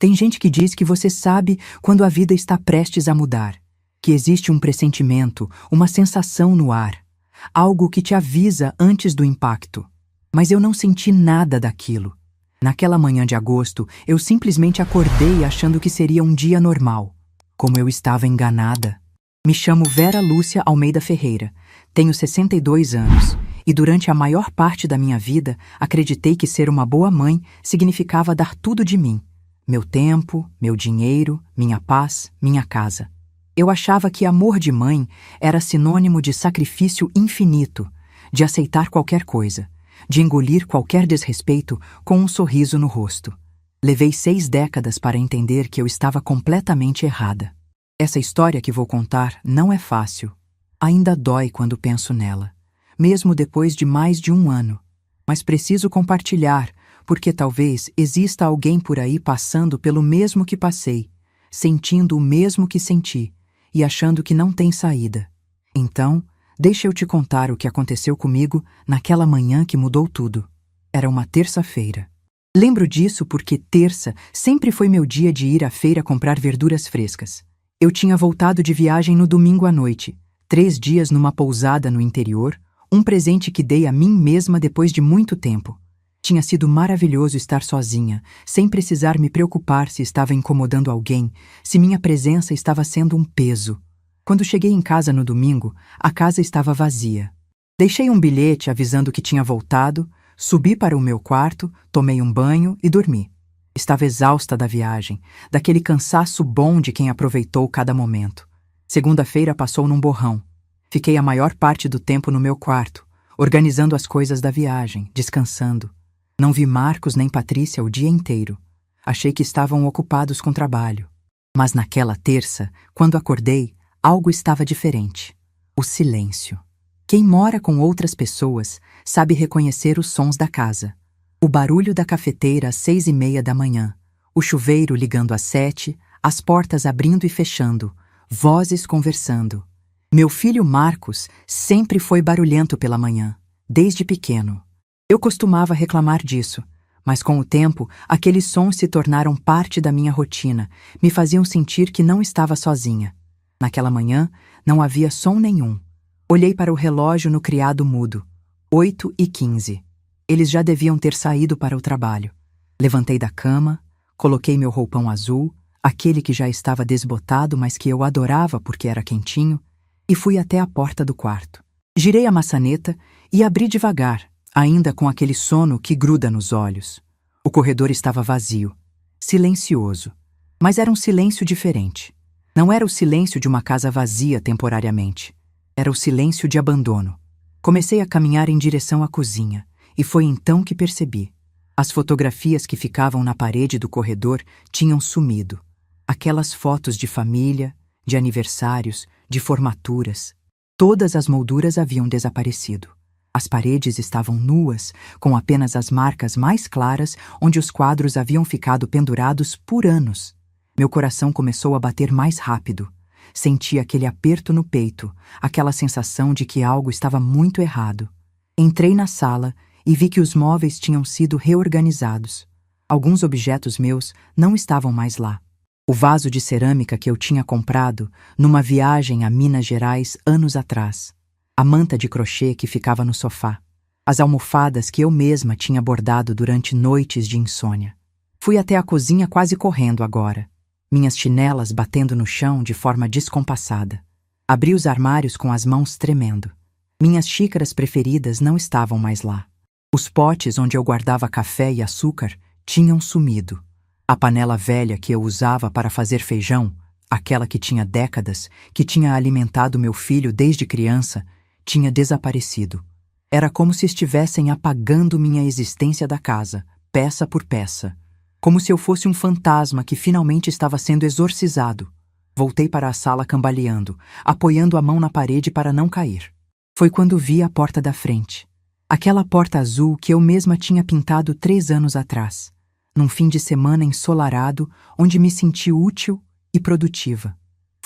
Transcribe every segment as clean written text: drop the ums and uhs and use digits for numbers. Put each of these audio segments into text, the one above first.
Tem gente que diz que você sabe quando a vida está prestes a mudar, que existe um pressentimento, uma sensação no ar, algo que te avisa antes do impacto. Mas eu não senti nada daquilo. Naquela manhã de agosto, eu simplesmente acordei achando que seria um dia normal. Como eu estava enganada. Me chamo Vera Lúcia Almeida Ferreira, tenho 62 anos e durante a maior parte da minha vida acreditei que ser uma boa mãe significava dar tudo de mim. Meu tempo, meu dinheiro, minha paz, minha casa. Eu achava que amor de mãe era sinônimo de sacrifício infinito, de aceitar qualquer coisa, de engolir qualquer desrespeito com um sorriso no rosto. Levei 6 décadas para entender que eu estava completamente errada. Essa história que vou contar não é fácil. Ainda dói quando penso nela, mesmo depois de mais de 1 ano. Mas preciso compartilhar, porque talvez exista alguém por aí passando pelo mesmo que passei, sentindo o mesmo que senti e achando que não tem saída. Então, deixa eu te contar o que aconteceu comigo naquela manhã que mudou tudo. Era uma terça-feira. Lembro disso porque terça sempre foi meu dia de ir à feira comprar verduras frescas. Eu tinha voltado de viagem no domingo à noite, 3 dias numa pousada no interior, um presente que dei a mim mesma depois de muito tempo. Tinha sido maravilhoso estar sozinha, sem precisar me preocupar se estava incomodando alguém, se minha presença estava sendo um peso. Quando cheguei em casa no domingo, a casa estava vazia. Deixei um bilhete avisando que tinha voltado, subi para o meu quarto, tomei um banho e dormi. Estava exausta da viagem, daquele cansaço bom de quem aproveitou cada momento. Segunda-feira passou num borrão. Fiquei a maior parte do tempo no meu quarto, organizando as coisas da viagem, descansando. Não vi Marcos nem Patrícia o dia inteiro. Achei que estavam ocupados com trabalho. Mas naquela terça, quando acordei, algo estava diferente. O silêncio. Quem mora com outras pessoas sabe reconhecer os sons da casa. O barulho da cafeteira às 6:30 da manhã, o chuveiro ligando às 7, as portas abrindo e fechando, vozes conversando. Meu filho Marcos sempre foi barulhento pela manhã, desde pequeno. Eu costumava reclamar disso, mas com o tempo, aqueles sons se tornaram parte da minha rotina, me faziam sentir que não estava sozinha. Naquela manhã, não havia som nenhum. Olhei para o relógio no criado mudo. 8h15. Eles já deviam ter saído para o trabalho. Levantei da cama, coloquei meu roupão azul, aquele que já estava desbotado, mas que eu adorava porque era quentinho, e fui até a porta do quarto. Girei a maçaneta e abri devagar, ainda com aquele sono que gruda nos olhos. O corredor estava vazio, silencioso, mas era um silêncio diferente. Não era o silêncio de uma casa vazia temporariamente. Era o silêncio de abandono. Comecei a caminhar em direção à cozinha, e foi então que percebi. As fotografias que ficavam na parede do corredor tinham sumido. Aquelas fotos de família, de aniversários, de formaturas. Todas as molduras haviam desaparecido. As paredes estavam nuas, com apenas as marcas mais claras onde os quadros haviam ficado pendurados por anos. Meu coração começou a bater mais rápido. Senti aquele aperto no peito, aquela sensação de que algo estava muito errado. Entrei na sala e vi que os móveis tinham sido reorganizados. Alguns objetos meus não estavam mais lá. O vaso de cerâmica que eu tinha comprado numa viagem a Minas Gerais anos atrás. A manta de crochê que ficava no sofá. As almofadas que eu mesma tinha bordado durante noites de insônia. Fui até a cozinha quase correndo agora. Minhas chinelas batendo no chão de forma descompassada. Abri os armários com as mãos tremendo. Minhas xícaras preferidas não estavam mais lá. Os potes onde eu guardava café e açúcar tinham sumido. A panela velha que eu usava para fazer feijão, aquela que tinha décadas, que tinha alimentado meu filho desde criança, tinha desaparecido. Era como se estivessem apagando minha existência da casa, peça por peça. Como se eu fosse um fantasma que finalmente estava sendo exorcizado. Voltei para a sala cambaleando, apoiando a mão na parede para não cair. Foi quando vi a porta da frente. Aquela porta azul que eu mesma tinha pintado 3 anos atrás, num fim de semana ensolarado, onde me senti útil e produtiva.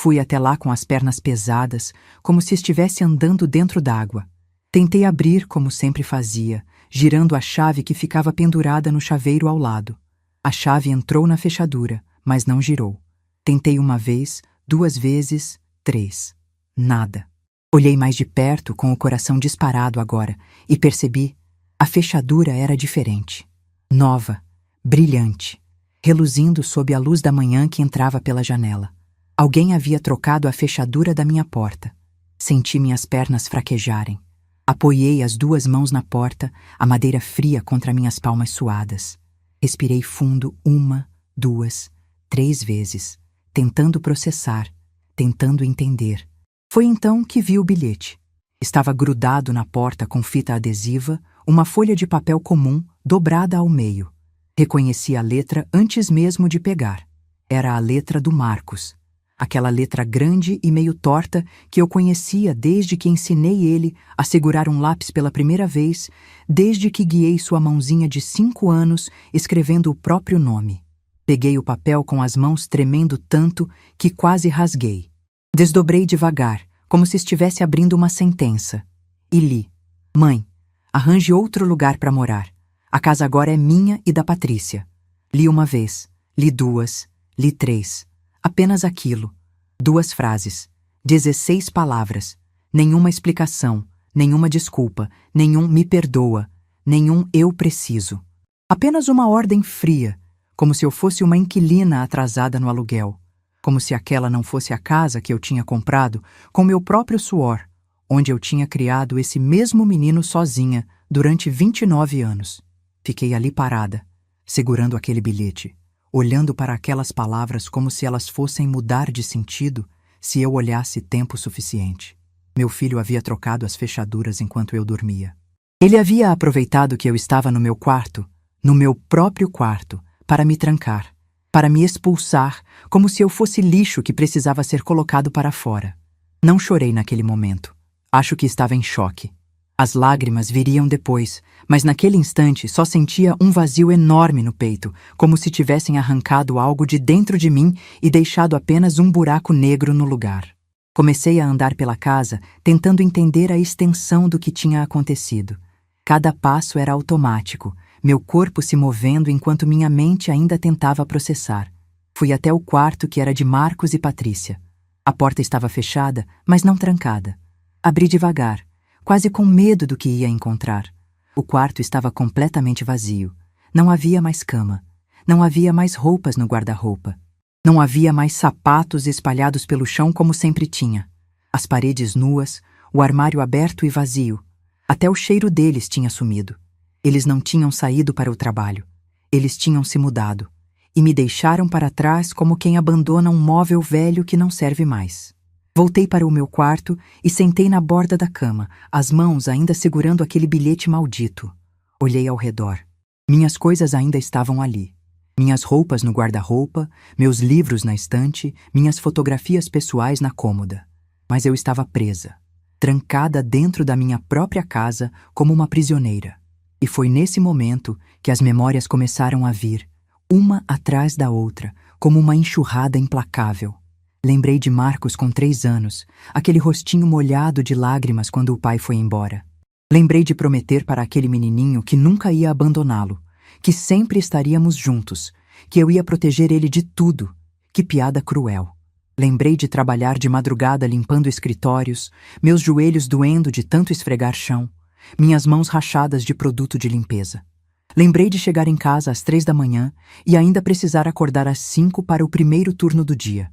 Fui até lá com as pernas pesadas, como se estivesse andando dentro d'água. Tentei abrir como sempre fazia, girando a chave que ficava pendurada no chaveiro ao lado. A chave entrou na fechadura, mas não girou. Tentei uma vez, 2 vezes, 3. Nada. Olhei mais de perto, com o coração disparado agora, e percebi: a fechadura era diferente. Nova, brilhante, reluzindo sob a luz da manhã que entrava pela janela. Alguém havia trocado a fechadura da minha porta. Senti minhas pernas fraquejarem. Apoiei as 2 mãos na porta, a madeira fria contra minhas palmas suadas. Respirei fundo 1, 2, 3 vezes, tentando processar, tentando entender. Foi então que vi o bilhete. Estava grudado na porta com fita adesiva, uma folha de papel comum dobrada ao meio. Reconheci a letra antes mesmo de pegar. Era a letra do Marcos. Aquela letra grande e meio torta que eu conhecia desde que ensinei ele a segurar um lápis pela primeira vez, desde que guiei sua mãozinha de 5 anos escrevendo o próprio nome. Peguei o papel com as mãos tremendo tanto que quase rasguei. Desdobrei devagar, como se estivesse abrindo uma sentença. E li: Mãe, arranje outro lugar para morar. A casa agora é minha e da Patrícia. Li 1 vez, li 2, li 3. Apenas aquilo. 2 frases. 16 palavras. Nenhuma explicação, nenhuma desculpa, nenhum me perdoa, nenhum eu preciso. Apenas uma ordem fria, como se eu fosse uma inquilina atrasada no aluguel. Como se aquela não fosse a casa que eu tinha comprado com meu próprio suor, onde eu tinha criado esse mesmo menino sozinha durante 29 anos. Fiquei ali parada, segurando aquele bilhete, olhando para aquelas palavras como se elas fossem mudar de sentido se eu olhasse tempo suficiente. Meu filho havia trocado as fechaduras enquanto eu dormia. Ele havia aproveitado que eu estava no meu quarto, no meu próprio quarto, para me trancar, para me expulsar, como se eu fosse lixo que precisava ser colocado para fora. Não chorei naquele momento. Acho que estava em choque. As lágrimas viriam depois, mas naquele instante só sentia um vazio enorme no peito, como se tivessem arrancado algo de dentro de mim e deixado apenas um buraco negro no lugar. Comecei a andar pela casa, tentando entender a extensão do que tinha acontecido. Cada passo era automático, meu corpo se movendo enquanto minha mente ainda tentava processar. Fui até o quarto que era de Marcos e Patrícia. A porta estava fechada, mas não trancada. Abri devagar, quase com medo do que ia encontrar. O quarto estava completamente vazio. Não havia mais cama. Não havia mais roupas no guarda-roupa. Não havia mais sapatos espalhados pelo chão como sempre tinha. As paredes nuas, o armário aberto e vazio. Até o cheiro deles tinha sumido. Eles não tinham saído para o trabalho. Eles tinham se mudado. E me deixaram para trás como quem abandona um móvel velho que não serve mais. Voltei para o meu quarto e sentei na borda da cama, as mãos ainda segurando aquele bilhete maldito. Olhei ao redor. Minhas coisas ainda estavam ali. Minhas roupas no guarda-roupa, meus livros na estante, minhas fotografias pessoais na cômoda. Mas eu estava presa, trancada dentro da minha própria casa como uma prisioneira. E foi nesse momento que as memórias começaram a vir, uma atrás da outra, como uma enxurrada implacável. Lembrei de Marcos com 3 anos, aquele rostinho molhado de lágrimas quando o pai foi embora. Lembrei de prometer para aquele menininho que nunca ia abandoná-lo, que sempre estaríamos juntos, que eu ia proteger ele de tudo. Que piada cruel. Lembrei de trabalhar de madrugada limpando escritórios, meus joelhos doendo de tanto esfregar chão, minhas mãos rachadas de produto de limpeza. Lembrei de chegar em casa às 3 da manhã e ainda precisar acordar às 5 para o primeiro turno do dia.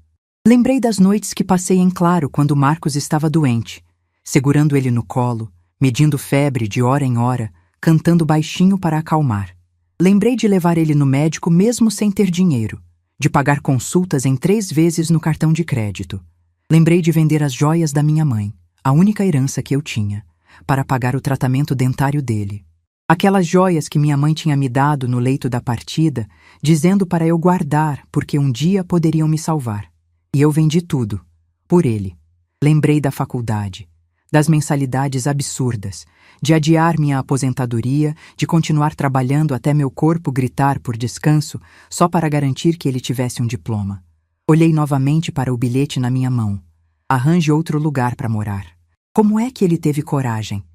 Lembrei das noites que passei em claro quando Marcos estava doente, segurando ele no colo, medindo febre de hora em hora, cantando baixinho para acalmar. Lembrei de levar ele no médico mesmo sem ter dinheiro, de pagar consultas em 3 vezes no cartão de crédito. Lembrei de vender as joias da minha mãe, a única herança que eu tinha, para pagar o tratamento dentário dele. Aquelas joias que minha mãe tinha me dado no leito da partida, dizendo para eu guardar porque um dia poderiam me salvar. E eu vendi tudo, por ele. Lembrei da faculdade, das mensalidades absurdas, de adiar minha aposentadoria, de continuar trabalhando até meu corpo gritar por descanso só para garantir que ele tivesse um diploma. Olhei novamente para o bilhete na minha mão. Arranje outro lugar para morar. Como é que ele teve coragem?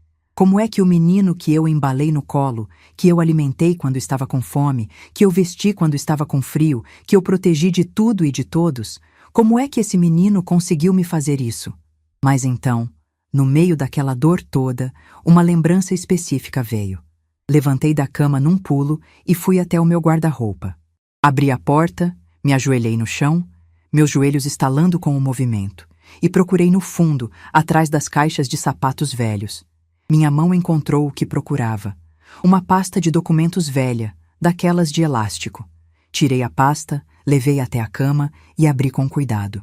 Como é que o menino que eu embalei no colo, que eu alimentei quando estava com fome, que eu vesti quando estava com frio, que eu protegi de tudo e de todos, como é que esse menino conseguiu me fazer isso? Mas então, no meio daquela dor toda, uma lembrança específica veio. Levantei da cama num pulo e fui até o meu guarda-roupa. Abri a porta, me ajoelhei no chão, meus joelhos estalando com o movimento, e procurei no fundo, atrás das caixas de sapatos velhos. Minha mão encontrou o que procurava. Uma pasta de documentos velha, daquelas de elástico. Tirei a pasta, levei até a cama e abri com cuidado.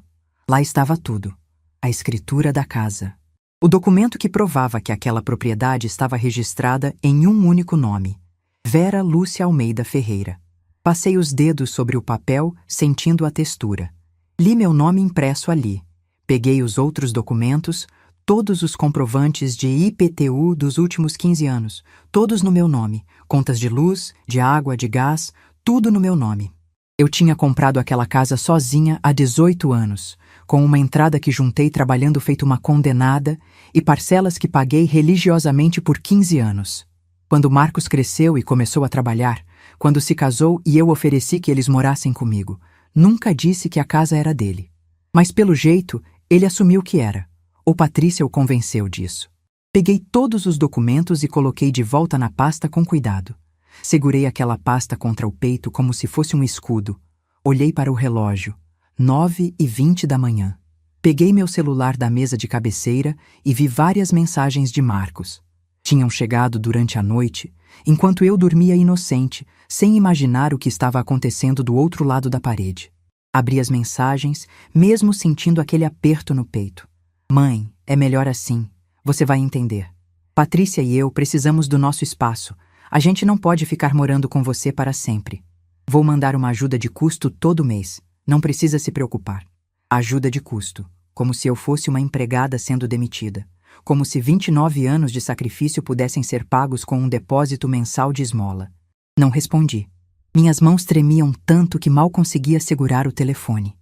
Lá estava tudo. A escritura da casa. O documento que provava que aquela propriedade estava registrada em um único nome. Vera Lúcia Almeida Ferreira. Passei os dedos sobre o papel, sentindo a textura. Li meu nome impresso ali. Peguei os outros documentos, todos os comprovantes de IPTU dos últimos 15 anos, todos no meu nome, contas de luz, de água, de gás, tudo no meu nome. Eu tinha comprado aquela casa sozinha há 18 anos, com uma entrada que juntei trabalhando feito uma condenada e parcelas que paguei religiosamente por 15 anos. Quando Marcos cresceu e começou a trabalhar, quando se casou e eu ofereci que eles morassem comigo, nunca disse que a casa era dele. Mas pelo jeito, ele assumiu que era. Ou Patrícia o convenceu disso. Peguei todos os documentos e coloquei de volta na pasta com cuidado. Segurei aquela pasta contra o peito como se fosse um escudo. Olhei para o relógio. 9h20 da manhã. Peguei meu celular da mesa de cabeceira e vi várias mensagens de Marcos. Tinham chegado durante a noite, enquanto eu dormia inocente, sem imaginar o que estava acontecendo do outro lado da parede. Abri as mensagens, mesmo sentindo aquele aperto no peito. Mãe, é melhor assim. Você vai entender. Patrícia e eu precisamos do nosso espaço. A gente não pode ficar morando com você para sempre. Vou mandar uma ajuda de custo todo mês. Não precisa se preocupar. Ajuda de custo. Como se eu fosse uma empregada sendo demitida. Como se 29 anos de sacrifício pudessem ser pagos com um depósito mensal de esmola. Não respondi. Minhas mãos tremiam tanto que mal conseguia segurar o telefone.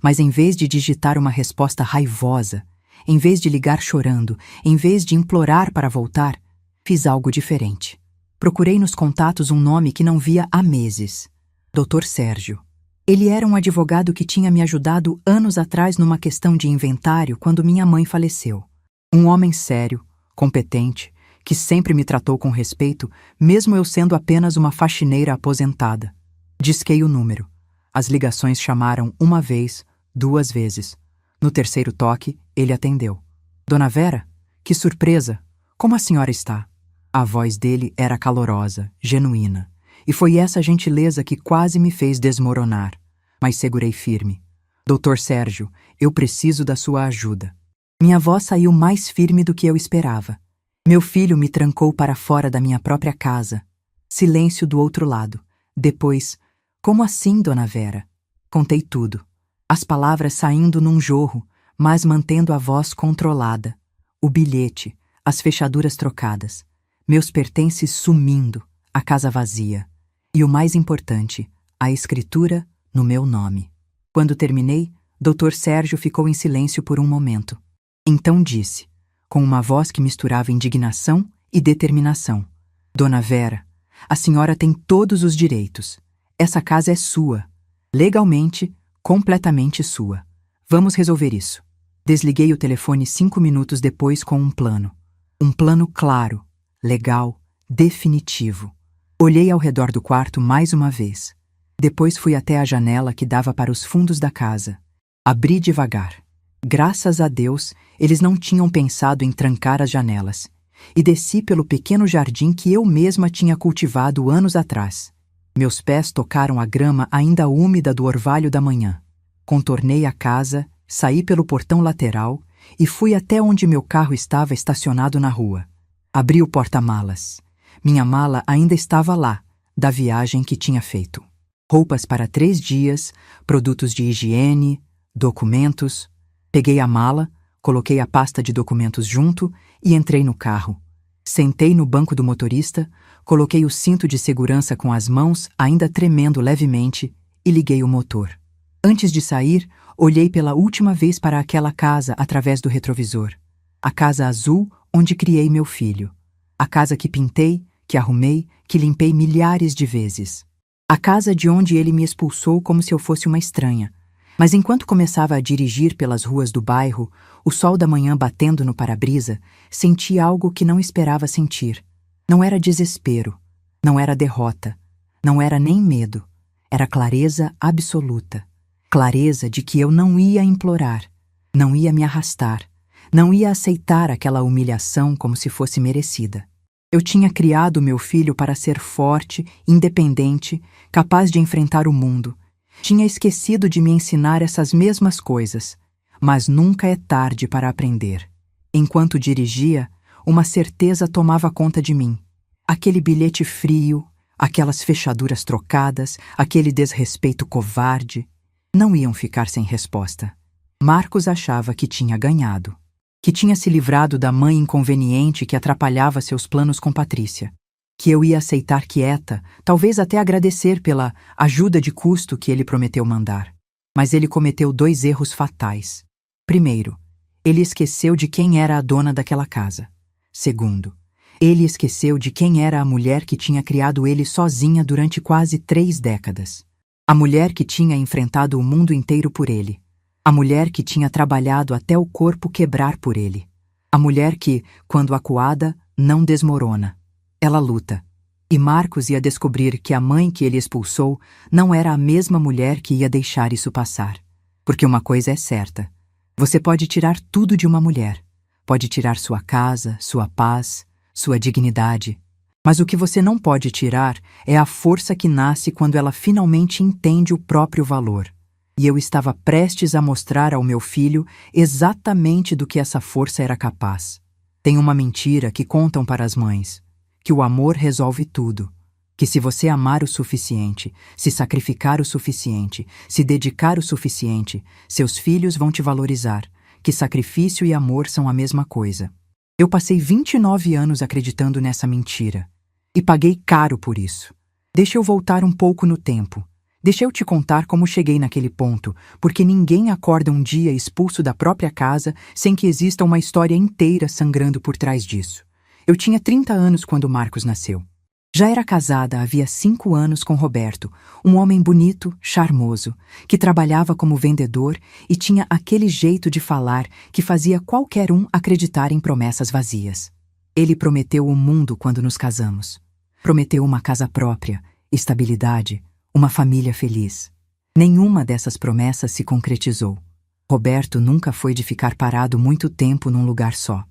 Mas em vez de digitar uma resposta raivosa, em vez de ligar chorando, em vez de implorar para voltar, fiz algo diferente. Procurei nos contatos um nome que não via há meses. Dr. Sérgio. Ele era um advogado que tinha me ajudado anos atrás numa questão de inventário quando minha mãe faleceu. Um homem sério, competente, que sempre me tratou com respeito, mesmo eu sendo apenas uma faxineira aposentada. Disquei o número. As ligações chamaram uma vez, 2 vezes. No terceiro toque, ele atendeu. Dona Vera? Que surpresa! Como a senhora está? A voz dele era calorosa, genuína, e foi essa gentileza que quase me fez desmoronar. Mas segurei firme. Doutor Sérgio, eu preciso da sua ajuda. Minha voz saiu mais firme do que eu esperava. Meu filho me trancou para fora da minha própria casa. Silêncio do outro lado. Depois, como assim, Dona Vera? Contei tudo. As palavras saindo num jorro, mas mantendo a voz controlada. O bilhete, as fechaduras trocadas. Meus pertences sumindo, a casa vazia. E o mais importante, a escritura no meu nome. Quando terminei, Dr. Sérgio ficou em silêncio por um momento. Então disse, com uma voz que misturava indignação e determinação: Dona Vera, a senhora tem todos os direitos. Essa casa é sua. Legalmente, completamente sua. Vamos resolver isso. Desliguei o telefone 5 minutos depois com um plano. Um plano claro, legal, definitivo. Olhei ao redor do quarto mais uma vez. Depois fui até a janela que dava para os fundos da casa. Abri devagar. Graças a Deus, eles não tinham pensado em trancar as janelas. E desci pelo pequeno jardim que eu mesma tinha cultivado anos atrás. Meus pés tocaram a grama ainda úmida do orvalho da manhã. Contornei a casa, saí pelo portão lateral e fui até onde meu carro estava estacionado na rua. Abri o porta-malas. Minha mala ainda estava lá, da viagem que tinha feito. Roupas para 3 dias, produtos de higiene, documentos. Peguei a mala, coloquei a pasta de documentos junto e entrei no carro. Sentei no banco do motorista, coloquei o cinto de segurança com as mãos ainda tremendo levemente e liguei o motor. Antes de sair, olhei pela última vez para aquela casa através do retrovisor. A casa azul onde criei meu filho. A casa que pintei, que arrumei, que limpei milhares de vezes. A casa de onde ele me expulsou como se eu fosse uma estranha. Mas enquanto começava a dirigir pelas ruas do bairro, o sol da manhã batendo no para-brisa, senti algo que não esperava sentir. Não era desespero, não era derrota, não era nem medo. Era clareza absoluta. Clareza de que eu não ia implorar, não ia me arrastar, não ia aceitar aquela humilhação como se fosse merecida. Eu tinha criado meu filho para ser forte, independente, capaz de enfrentar o mundo. Tinha esquecido de me ensinar essas mesmas coisas, mas nunca é tarde para aprender. Enquanto dirigia, uma certeza tomava conta de mim. Aquele bilhete frio, aquelas fechaduras trocadas, aquele desrespeito covarde, não iam ficar sem resposta. Marcos achava que tinha ganhado, que tinha se livrado da mãe inconveniente que atrapalhava seus planos com Patrícia, que eu ia aceitar quieta, talvez até agradecer pela ajuda de custo que ele prometeu mandar. Mas ele cometeu 2 erros fatais. Primeiro, ele esqueceu de quem era a dona daquela casa. Segundo, ele esqueceu de quem era a mulher que tinha criado ele sozinha durante quase 3 décadas. A mulher que tinha enfrentado o mundo inteiro por ele. A mulher que tinha trabalhado até o corpo quebrar por ele. A mulher que, quando acuada, não desmorona. Ela luta. E Marcos ia descobrir que a mãe que ele expulsou não era a mesma mulher que ia deixar isso passar. Porque uma coisa é certa. Você pode tirar tudo de uma mulher. Pode tirar sua casa, sua paz, sua dignidade. Mas o que você não pode tirar é a força que nasce quando ela finalmente entende o próprio valor. E eu estava prestes a mostrar ao meu filho exatamente do que essa força era capaz. Tem uma mentira que contam para as mães, que o amor resolve tudo, que se você amar o suficiente, se sacrificar o suficiente, se dedicar o suficiente, seus filhos vão te valorizar, que sacrifício e amor são a mesma coisa. Eu passei 29 anos acreditando nessa mentira. E paguei caro por isso. Deixa eu voltar um pouco no tempo. Deixa eu te contar como cheguei naquele ponto, porque ninguém acorda um dia expulso da própria casa sem que exista uma história inteira sangrando por trás disso. Eu tinha 30 anos quando Marcos nasceu. Já era casada havia 5 anos com Roberto, um homem bonito, charmoso, que trabalhava como vendedor e tinha aquele jeito de falar que fazia qualquer um acreditar em promessas vazias. Ele prometeu o mundo quando nos casamos. Prometeu uma casa própria, estabilidade, uma família feliz. Nenhuma dessas promessas se concretizou. Roberto nunca foi de ficar parado muito tempo num lugar só.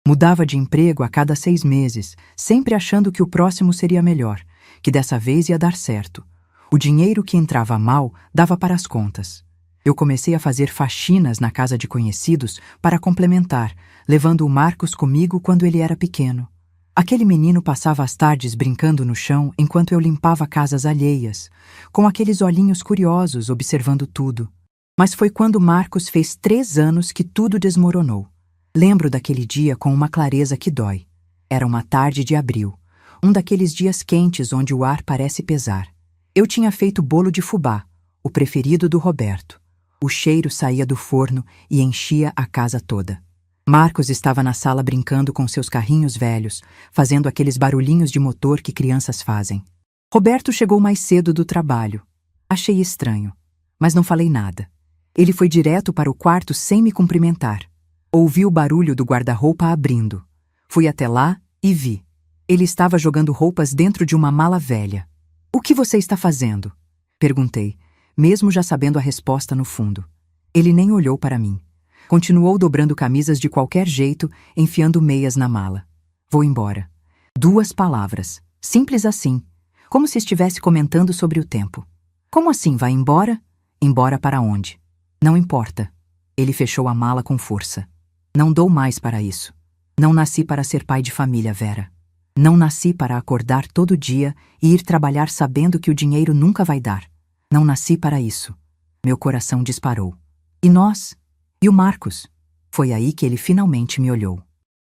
Mudava de emprego a cada 6 meses, sempre achando que o próximo seria melhor, que dessa vez ia dar certo. O dinheiro que entrava mal dava para as contas. Eu comecei a fazer faxinas na casa de conhecidos para complementar, levando o Marcos comigo quando ele era pequeno. Aquele menino passava as tardes brincando no chão enquanto eu limpava casas alheias, com aqueles olhinhos curiosos observando tudo. Mas foi quando Marcos fez 3 anos que tudo desmoronou. Lembro daquele dia com uma clareza que dói. Era uma tarde de abril, um daqueles dias quentes onde o ar parece pesar. Eu tinha feito bolo de fubá, o preferido do Roberto. O cheiro saía do forno e enchia a casa toda. Marcos estava na sala brincando com seus carrinhos velhos, fazendo aqueles barulhinhos de motor que crianças fazem. Roberto chegou mais cedo do trabalho. Achei estranho, mas não falei nada. Ele foi direto para o quarto sem me cumprimentar. Ouvi o barulho do guarda-roupa abrindo. Fui até lá e vi. Ele estava jogando roupas dentro de uma mala velha. "O que você está fazendo?" perguntei, mesmo já sabendo a resposta no fundo. Ele nem olhou para mim. Continuou dobrando camisas de qualquer jeito, enfiando meias na mala. "Vou embora." 2 palavras, simples assim, como se estivesse comentando sobre o tempo. "Como assim vai embora?" "Embora para onde?" "Não importa." Ele fechou a mala com força. "Não dou mais para isso. Não nasci para ser pai de família, Vera. Não nasci para acordar todo dia e ir trabalhar sabendo que o dinheiro nunca vai dar. Não nasci para isso." Meu coração disparou. "E nós? E o Marcos?" Foi aí que ele finalmente me olhou.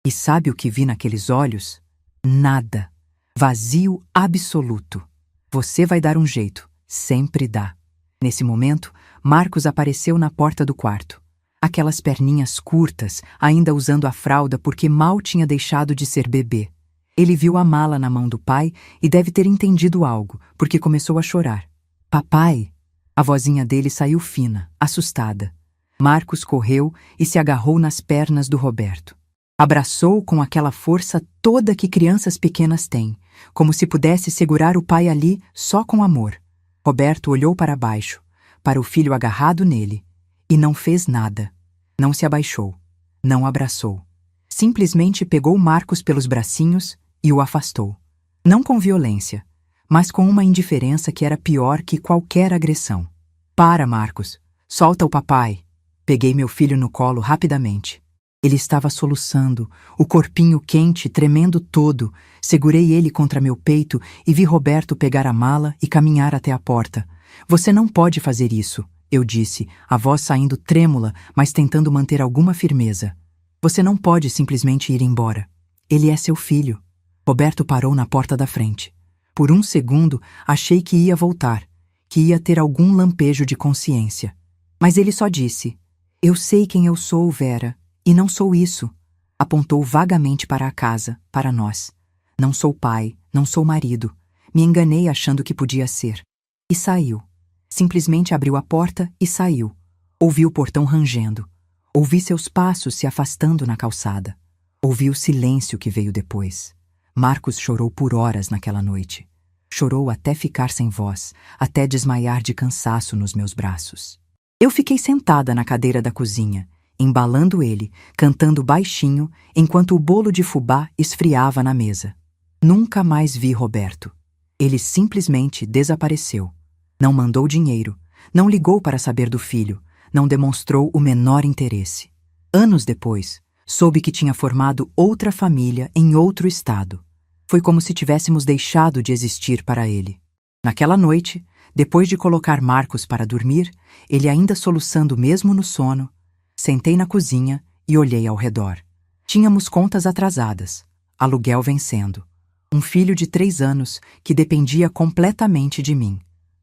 E sabe o que vi naqueles olhos? Nada. Vazio absoluto. "Você vai dar um jeito. Sempre dá." Nesse momento, Marcos apareceu na porta do quarto. Aquelas perninhas curtas, ainda usando a fralda porque mal tinha deixado de ser bebê. Ele viu a mala na mão do pai e deve ter entendido algo, porque começou a chorar. Papai! A vozinha dele saiu fina, assustada. Marcos correu e se agarrou nas pernas do Roberto. Abraçou com aquela força toda que crianças pequenas têm, como se pudesse segurar o pai ali só com amor. Roberto olhou para baixo, para o filho agarrado nele, e não fez nada. Não se abaixou, não abraçou. Simplesmente pegou Marcos pelos bracinhos e o afastou. Não com violência, mas com uma indiferença que era pior que qualquer agressão. Para, Marcos! Solta o papai! Peguei meu filho no colo rapidamente. Ele estava soluçando, o corpinho quente, tremendo todo. Segurei ele contra meu peito e vi Roberto pegar a mala e caminhar até a porta. Você não pode fazer isso, eu disse, a voz saindo trêmula, mas tentando manter alguma firmeza. Você não pode simplesmente ir embora. Ele é seu filho. Roberto parou na porta da frente. Por um segundo, achei que ia voltar, que ia ter algum lampejo de consciência. Mas ele só disse, eu sei quem eu sou, Vera, e não sou isso. Apontou vagamente para a casa, para nós. Não sou pai, não sou marido. Me enganei achando que podia ser. E saiu. Simplesmente abriu a porta e saiu. Ouvi o portão rangendo. Ouvi seus passos se afastando na calçada. Ouvi o silêncio que veio depois. Marcos chorou por horas naquela noite. Chorou até ficar sem voz, até desmaiar de cansaço nos meus braços. Eu fiquei sentada na cadeira da cozinha, embalando ele, cantando baixinho, enquanto o bolo de fubá esfriava na mesa. Nunca mais vi Roberto. Ele simplesmente desapareceu. Não mandou dinheiro, não ligou para saber do filho, não demonstrou o menor interesse. Anos depois, soube que tinha formado outra família em outro estado. Foi como se tivéssemos deixado de existir para ele. Naquela noite, depois de colocar Marcos para dormir, ele ainda soluçando mesmo no sono, sentei na cozinha e olhei ao redor. Tínhamos contas atrasadas, aluguel vencendo. Um filho de 3 anos que dependia completamente de mim.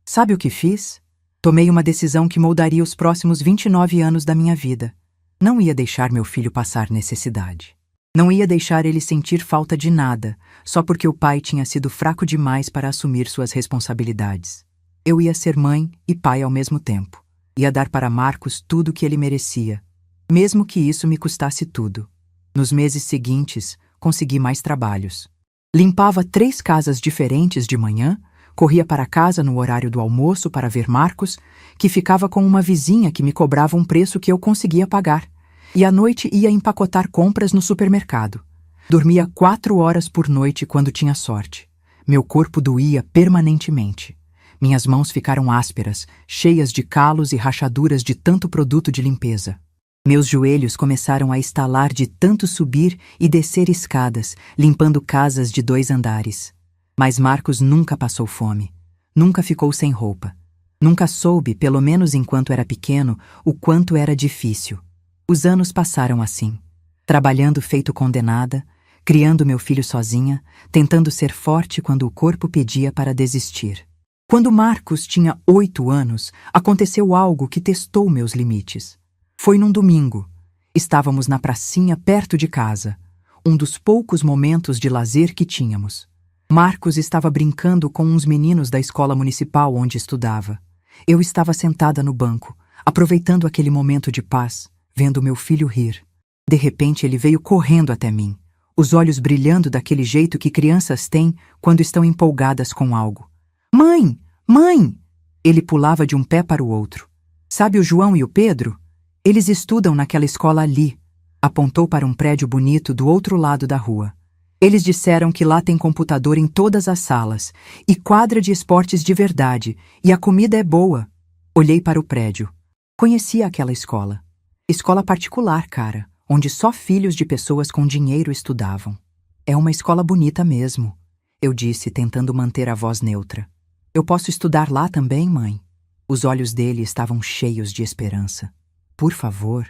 Sabe o que fiz? Tomei uma decisão que moldaria os próximos 29 anos da minha vida. Não ia deixar meu filho passar necessidade. Não ia deixar ele sentir falta de nada, só porque o pai tinha sido fraco demais para assumir suas responsabilidades. Eu ia ser mãe e pai ao mesmo tempo. Ia dar para Marcos tudo o que ele merecia, mesmo que isso me custasse tudo. Nos meses seguintes, consegui mais trabalhos. Limpava 3 casas diferentes de manhã, corria para casa no horário do almoço para ver Marcos, que ficava com uma vizinha que me cobrava um preço que eu conseguia pagar, e à noite ia empacotar compras no supermercado. Dormia 4 horas por noite quando tinha sorte. Meu corpo doía permanentemente. Minhas mãos ficaram ásperas, cheias de calos e rachaduras de tanto produto de limpeza. Meus joelhos começaram a estalar de tanto subir e descer escadas, limpando casas de 2 andares. Mas Marcos nunca passou fome. Nunca ficou sem roupa. Nunca soube, pelo menos enquanto era pequeno, o quanto era difícil. Os anos passaram assim, trabalhando feito condenada, criando meu filho sozinha, tentando ser forte quando o corpo pedia para desistir. Quando Marcos tinha 8 anos, aconteceu algo que testou meus limites. Foi num domingo. Estávamos na pracinha perto de casa, um dos poucos momentos de lazer que tínhamos. Marcos estava brincando com uns meninos da escola municipal onde estudava. Eu estava sentada no banco, aproveitando aquele momento de paz, vendo meu filho rir. De repente ele veio correndo até mim, os olhos brilhando daquele jeito que crianças têm quando estão empolgadas com algo. Mãe! Mãe! Ele pulava de um pé para o outro. Sabe o João e o Pedro? Eles estudam naquela escola ali. Apontou para um prédio bonito do outro lado da rua. Eles disseram que lá tem computador em todas as salas, e quadra de esportes de verdade, e a comida é boa. Olhei para o prédio. Conhecia aquela escola. Escola particular, cara, onde só filhos de pessoas com dinheiro estudavam. É uma escola bonita mesmo, eu disse, tentando manter a voz neutra. Eu posso estudar lá também, mãe? Os olhos dele estavam cheios de esperança. Por favor.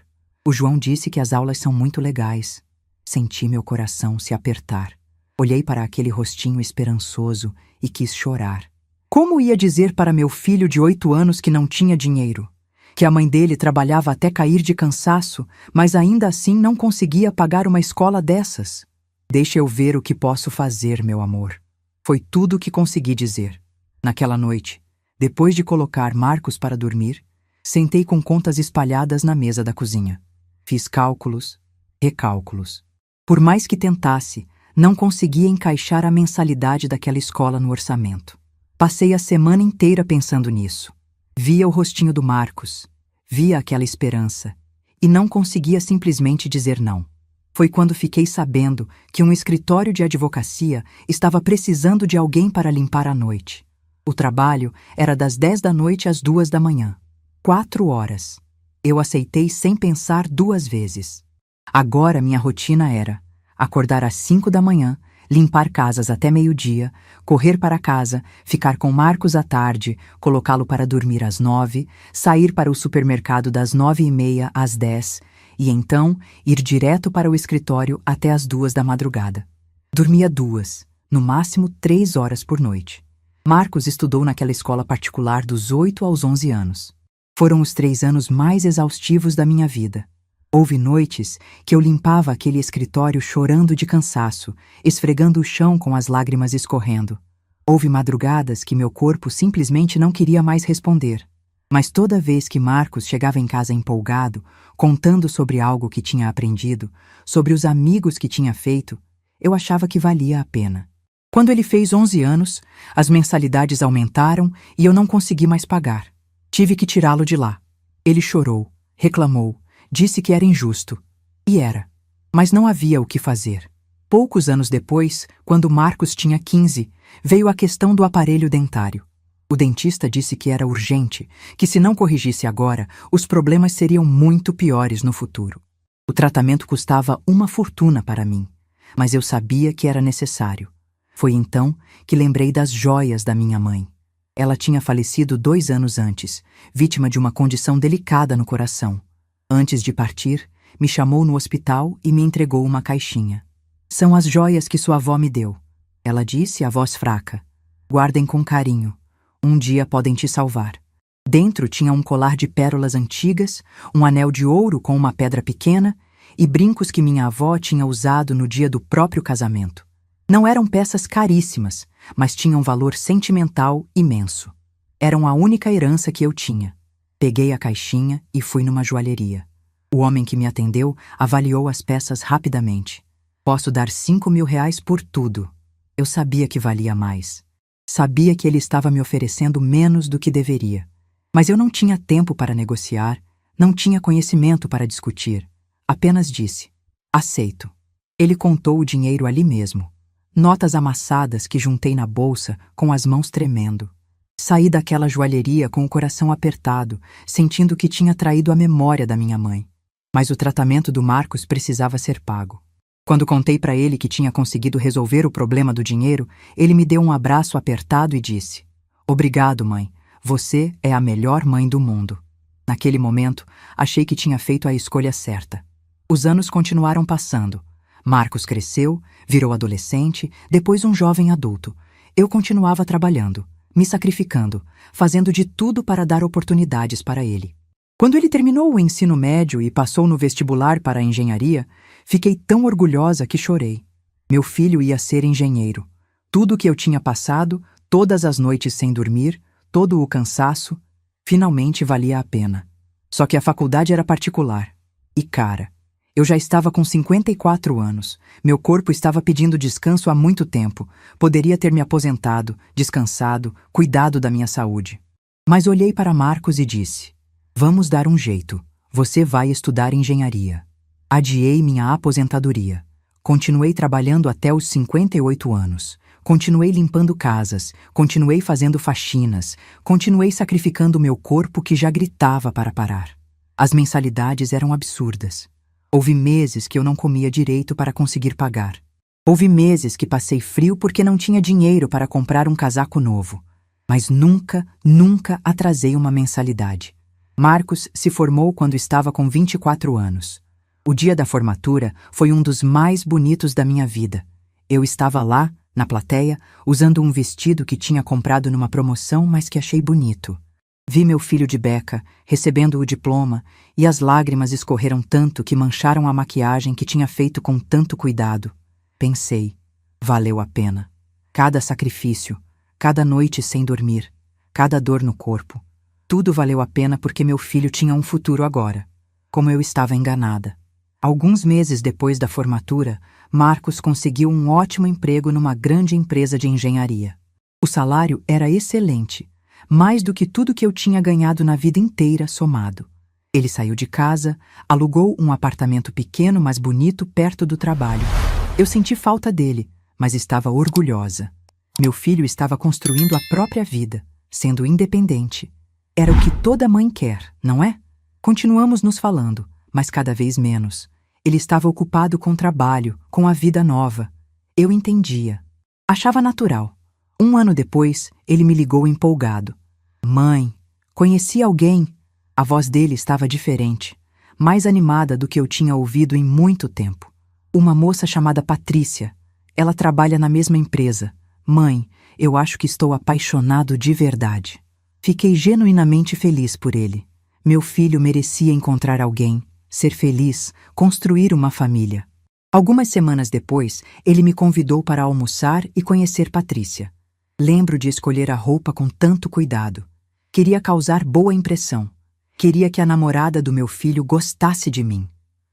O João disse que as aulas são muito legais. Senti meu coração se apertar. Olhei para aquele rostinho esperançoso e quis chorar. Como ia dizer para meu filho de 8 anos que não tinha dinheiro? Que a mãe dele trabalhava até cair de cansaço, mas ainda assim não conseguia pagar uma escola dessas? Deixa eu ver o que posso fazer, meu amor. Foi tudo o que consegui dizer. Naquela noite, depois de colocar Marcos para dormir, sentei com contas espalhadas na mesa da cozinha. Fiz cálculos, recálculos. Por mais que tentasse, não conseguia encaixar a mensalidade daquela escola no orçamento. Passei a semana inteira pensando nisso. Via o rostinho do Marcos, via aquela esperança, e não conseguia simplesmente dizer não. Foi quando fiquei sabendo que um escritório de advocacia estava precisando de alguém para limpar à noite. O trabalho era das 10 da noite às 2 da manhã. 4 horas. Eu aceitei sem pensar 2 vezes. Agora minha rotina era acordar às 5 da manhã, limpar casas até meio-dia, correr para casa, ficar com Marcos à tarde, colocá-lo para dormir às 9, sair para o supermercado das 9h30 às 10 e então ir direto para o escritório até às 2 da madrugada. Dormia 2, no máximo 3 horas por noite. Marcos estudou naquela escola particular dos 8 aos 11 anos. Foram os 3 anos mais exaustivos da minha vida. Houve noites que eu limpava aquele escritório chorando de cansaço, esfregando o chão com as lágrimas escorrendo. Houve madrugadas que meu corpo simplesmente não queria mais responder. Mas toda vez que Marcos chegava em casa empolgado, contando sobre algo que tinha aprendido, sobre os amigos que tinha feito, eu achava que valia a pena. Quando ele fez 11 anos, as mensalidades aumentaram e eu não consegui mais pagar. Tive que tirá-lo de lá. Ele chorou, reclamou, disse que era injusto. E era. Mas não havia o que fazer. Poucos anos depois, quando Marcos tinha 15, veio a questão do aparelho dentário. O dentista disse que era urgente, que se não corrigisse agora, os problemas seriam muito piores no futuro. O tratamento custava uma fortuna para mim, mas eu sabia que era necessário. Foi então que lembrei das joias da minha mãe. Ela tinha falecido 2 anos antes, vítima de uma condição delicada no coração. Antes de partir, me chamou no hospital e me entregou uma caixinha. São as joias que sua avó me deu. Ela disse, a voz fraca. Guardem com carinho. Um dia podem te salvar. Dentro tinha um colar de pérolas antigas, um anel de ouro com uma pedra pequena e brincos que minha avó tinha usado no dia do próprio casamento. Não eram peças caríssimas, mas tinham valor sentimental imenso. Eram a única herança que eu tinha. Peguei a caixinha e fui numa joalheria. O homem que me atendeu avaliou as peças rapidamente. Posso dar 5.000 reais por tudo. Eu sabia que valia mais. Sabia que ele estava me oferecendo menos do que deveria. Mas eu não tinha tempo para negociar, não tinha conhecimento para discutir. Apenas disse, aceito. Ele contou o dinheiro ali mesmo. Notas amassadas que juntei na bolsa com as mãos tremendo. Saí daquela joalheria com o coração apertado, sentindo que tinha traído a memória da minha mãe. Mas o tratamento do Marcos precisava ser pago. Quando contei para ele que tinha conseguido resolver o problema do dinheiro, ele me deu um abraço apertado e disse, obrigado, mãe. Você é a melhor mãe do mundo. Naquele momento, achei que tinha feito a escolha certa. Os anos continuaram passando. Marcos cresceu, virou adolescente, depois um jovem adulto. Eu continuava trabalhando, me sacrificando, fazendo de tudo para dar oportunidades para ele. Quando ele terminou o ensino médio e passou no vestibular para a engenharia, fiquei tão orgulhosa que chorei. Meu filho ia ser engenheiro. Tudo o que eu tinha passado, todas as noites sem dormir, todo o cansaço, finalmente valia a pena. Só que a faculdade era particular e cara. Eu já estava com 54 anos. Meu corpo estava pedindo descanso há muito tempo. Poderia ter me aposentado, descansado, cuidado da minha saúde. Mas olhei para Marcos e disse, vamos dar um jeito. Você vai estudar engenharia. Adiei minha aposentadoria. Continuei trabalhando até os 58 anos. Continuei limpando casas, continuei fazendo faxinas, continuei sacrificando meu corpo que já gritava para parar. As mensalidades eram absurdas. Houve meses que eu não comia direito para conseguir pagar. Houve meses que passei frio porque não tinha dinheiro para comprar um casaco novo. Mas nunca atrasei uma mensalidade. Marcos se formou quando estava com 24 anos. O dia da formatura foi um dos mais bonitos da minha vida. Eu estava lá, na plateia, usando um vestido que tinha comprado numa promoção, mas que achei bonito. Vi meu filho de beca, recebendo o diploma, e as lágrimas escorreram tanto que mancharam a maquiagem que tinha feito com tanto cuidado. Pensei, valeu a pena. Cada sacrifício, cada noite sem dormir, cada dor no corpo, tudo valeu a pena porque meu filho tinha um futuro agora. Como eu estava enganada. Alguns meses depois da formatura, Marcos conseguiu um ótimo emprego numa grande empresa de engenharia. O salário era excelente, mais do que tudo que eu tinha ganhado na vida inteira somado. Ele saiu de casa, alugou um apartamento pequeno, mas bonito, perto do trabalho. Eu senti falta dele, mas estava orgulhosa. Meu filho estava construindo a própria vida, sendo independente. Era o que toda mãe quer, não é? Continuamos nos falando, mas cada vez menos. Ele estava ocupado com trabalho, com a vida nova. Eu entendia. Achava natural. 1 ano depois, ele me ligou empolgado. Mãe, conheci alguém. A voz dele estava diferente, mais animada do que eu tinha ouvido em muito tempo. Uma moça chamada Patrícia. Ela trabalha na mesma empresa. Mãe, eu acho que estou apaixonado de verdade. Fiquei genuinamente feliz por ele. Meu filho merecia encontrar alguém, ser feliz, construir uma família. Algumas semanas depois, ele me convidou para almoçar e conhecer Patrícia. Lembro de escolher a roupa com tanto cuidado. Queria causar boa impressão. Queria que a namorada do meu filho gostasse de mim.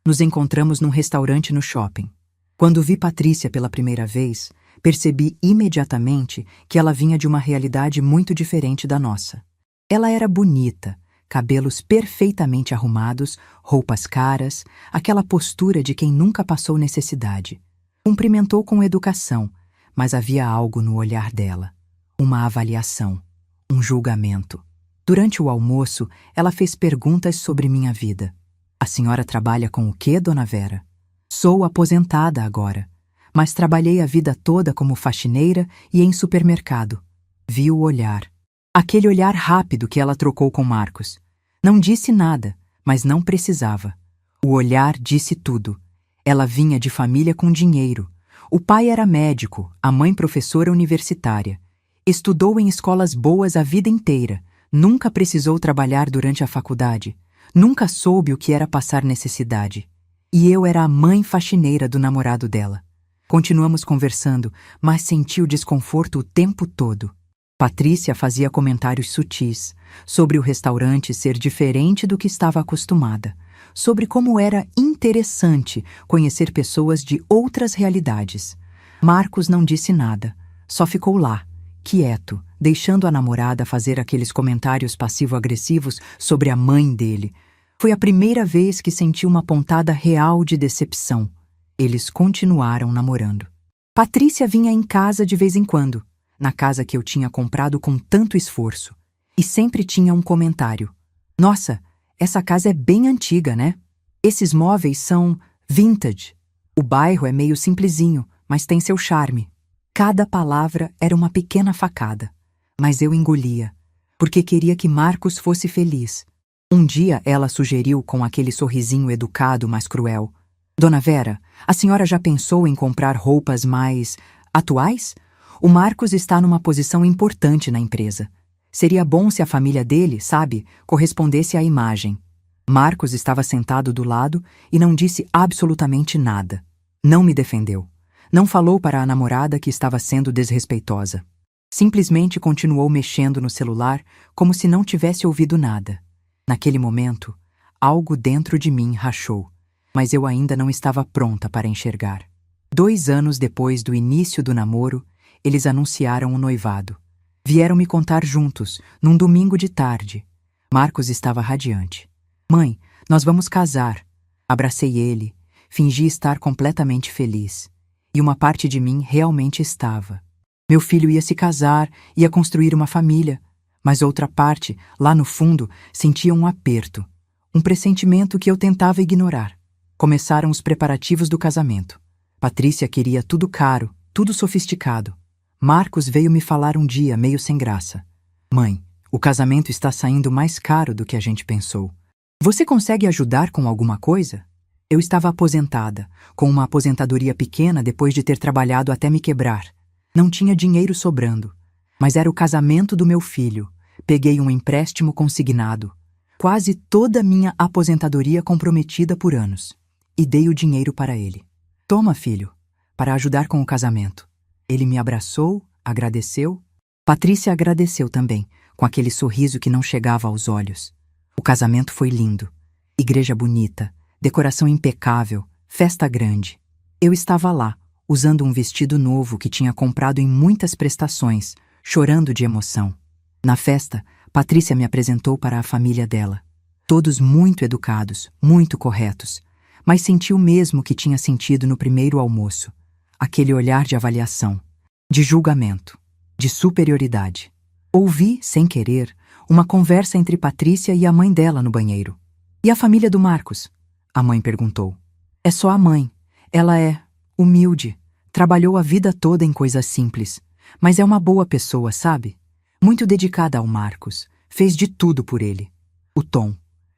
Nos encontramos num restaurante no shopping. Quando vi Patrícia pela primeira vez, percebi imediatamente que ela vinha de uma realidade muito diferente da nossa. Ela era bonita, cabelos perfeitamente arrumados, roupas caras, aquela postura de quem nunca passou necessidade. Cumprimentou com educação, mas havia algo no olhar dela. Uma avaliação, um julgamento. Durante o almoço, ela fez perguntas sobre minha vida. A senhora trabalha com o quê, dona Vera? Sou aposentada agora, mas trabalhei a vida toda como faxineira e em supermercado. Vi o olhar. Aquele olhar rápido que ela trocou com Marcos. Não disse nada, mas não precisava. O olhar disse tudo. Ela vinha de família com dinheiro. O pai era médico, a mãe professora universitária. Estudou em escolas boas a vida inteira. Nunca precisou trabalhar durante a faculdade. Nunca soube o que era passar necessidade. E eu era a mãe faxineira do namorado dela. Continuamos conversando, mas senti o desconforto o tempo todo. Patrícia fazia comentários sutis sobre o restaurante ser diferente do que estava acostumada, sobre como era interessante conhecer pessoas de outras realidades. Marcos não disse nada, só ficou lá, quieto, deixando a namorada fazer aqueles comentários passivo-agressivos sobre a mãe dele. Foi a primeira vez que senti uma pontada real de decepção. Eles continuaram namorando. Patrícia vinha em casa de vez em quando, na casa que eu tinha comprado com tanto esforço, e sempre tinha um comentário. Nossa, essa casa é bem antiga, né? Esses móveis são vintage. O bairro é meio simplesinho, mas tem seu charme. Cada palavra era uma pequena facada, mas eu engolia, porque queria que Marcos fosse feliz. Um dia ela sugeriu com aquele sorrisinho educado, mas cruel. Dona Vera, a senhora já pensou em comprar roupas mais atuais? O Marcos está numa posição importante na empresa. Seria bom se a família dele, sabe, correspondesse à imagem. Marcos estava sentado do lado e não disse absolutamente nada. Não me defendeu. Não falou para a namorada que estava sendo desrespeitosa. Simplesmente continuou mexendo no celular como se não tivesse ouvido nada. Naquele momento, algo dentro de mim rachou, mas eu ainda não estava pronta para enxergar. 2 anos depois do início do namoro, eles anunciaram o noivado. Vieram me contar juntos, num domingo de tarde. Marcos estava radiante. Mãe, nós vamos casar. Abracei ele, fingi estar completamente feliz. E uma parte de mim realmente estava. Meu filho ia se casar, ia construir uma família. Mas outra parte, lá no fundo, sentia um aperto, um pressentimento que eu tentava ignorar. Começaram os preparativos do casamento. Patrícia queria tudo caro, tudo sofisticado. Marcos veio me falar um dia, meio sem graça. Mãe, o casamento está saindo mais caro do que a gente pensou. Você consegue ajudar com alguma coisa? Eu estava aposentada, com uma aposentadoria pequena depois de ter trabalhado até me quebrar. Não tinha dinheiro sobrando. Mas era o casamento do meu filho. Peguei um empréstimo consignado. Quase toda a minha aposentadoria comprometida por anos. E dei o dinheiro para ele. Toma, filho. para ajudar com o casamento. Ele me abraçou, agradeceu. Patrícia agradeceu também, com aquele sorriso que não chegava aos olhos. O casamento foi lindo. Igreja bonita, decoração impecável, festa grande. Eu estava lá, usando um vestido novo que tinha comprado em muitas prestações, chorando de emoção. Na festa, Patrícia me apresentou para a família dela. Todos muito educados, muito corretos, mas senti o mesmo que tinha sentido no primeiro almoço. Aquele olhar de avaliação, de julgamento, de superioridade. Ouvi, sem querer, uma conversa entre Patrícia e a mãe dela no banheiro. "E a família do Marcos?" A mãe perguntou. "É só a mãe. Ela é humilde, trabalhou a vida toda em coisas simples, mas é uma boa pessoa, sabe? Muito dedicada ao Marcos, fez de tudo por ele." O tom,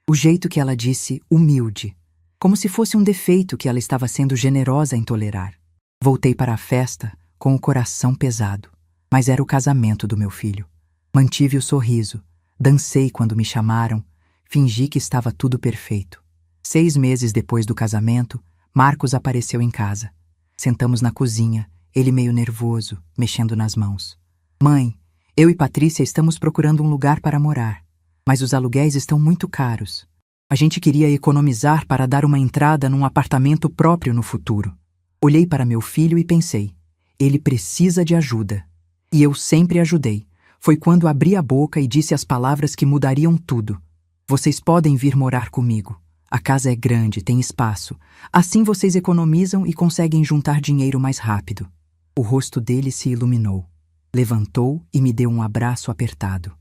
o jeito que ela disse humilde, como se fosse um defeito que ela estava sendo generosa em tolerar. Voltei para a festa com o coração pesado, mas era o casamento do meu filho. Mantive o sorriso, dancei quando me chamaram, fingi que estava tudo perfeito. 6 meses depois do casamento, Marcos apareceu em casa. Sentamos na cozinha, ele meio nervoso, mexendo nas mãos. "Mãe, eu e Patrícia estamos procurando um lugar para morar, mas os aluguéis estão muito caros. A gente queria economizar para dar uma entrada num apartamento próprio no futuro." Olhei para meu filho e pensei, ele precisa de ajuda. E eu sempre ajudei. Foi quando abri a boca e disse as palavras que mudariam tudo. "Vocês podem vir morar comigo. A casa é grande, tem espaço. Assim vocês economizam e conseguem juntar dinheiro mais rápido." O rosto dele se iluminou. Levantou e me deu um abraço apertado.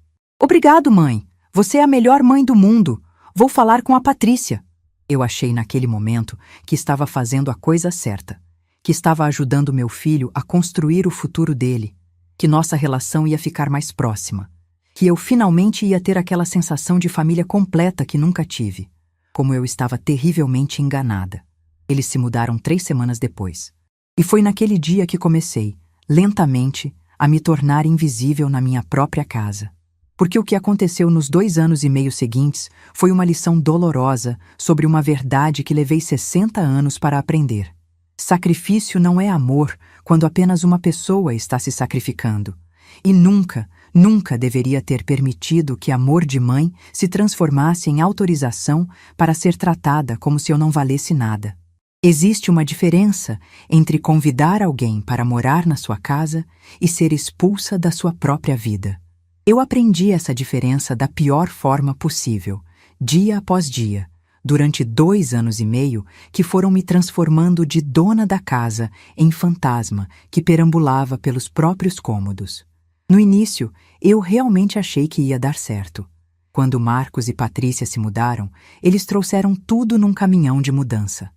"Obrigado, mãe. Você é a melhor mãe do mundo. Vou falar com a Patrícia." Eu achei naquele momento que estava fazendo a coisa certa, que estava ajudando meu filho a construir o futuro dele, que nossa relação ia ficar mais próxima, que eu finalmente ia ter aquela sensação de família completa que nunca tive. Como eu estava terrivelmente enganada. Eles se mudaram 3 semanas depois. E foi naquele dia que comecei, lentamente, a me tornar invisível na minha própria casa. Porque o que aconteceu nos 2 anos e meio seguintes foi uma lição dolorosa sobre uma verdade que levei 60 anos para aprender. Sacrifício não é amor quando apenas uma pessoa está se sacrificando. E nunca, nunca deveria ter permitido que amor de mãe se transformasse em autorização para ser tratada como se eu não valesse nada. Existe uma diferença entre convidar alguém para morar na sua casa e ser expulsa da sua própria vida. Eu aprendi essa diferença da pior forma possível, dia após dia, durante 2 anos e meio que foram me transformando de dona da casa em fantasma que perambulava pelos próprios cômodos. No início, eu realmente achei que ia dar certo. Quando Marcos e Patrícia se mudaram, eles trouxeram tudo num caminhão de mudança.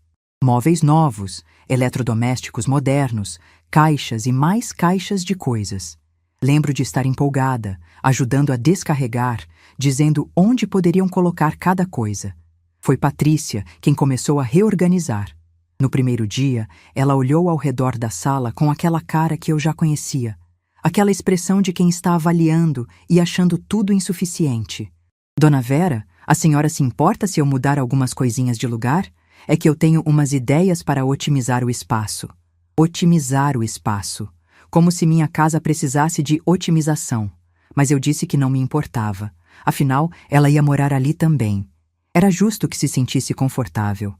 Móveis novos, eletrodomésticos modernos, caixas e mais caixas de coisas. Lembro de estar empolgada, ajudando a descarregar, dizendo onde poderiam colocar cada coisa. Foi Patrícia quem começou a reorganizar. No primeiro dia, ela olhou ao redor da sala com aquela cara que eu já conhecia, aquela expressão de quem está avaliando e achando tudo insuficiente. "Dona Vera, a senhora se importa se eu mudar algumas coisinhas de lugar? É que eu tenho umas ideias para otimizar o espaço." Otimizar o espaço. Como se minha casa precisasse de otimização. Mas eu disse que não me importava. Afinal, ela ia morar ali também. Era justo que se sentisse confortável.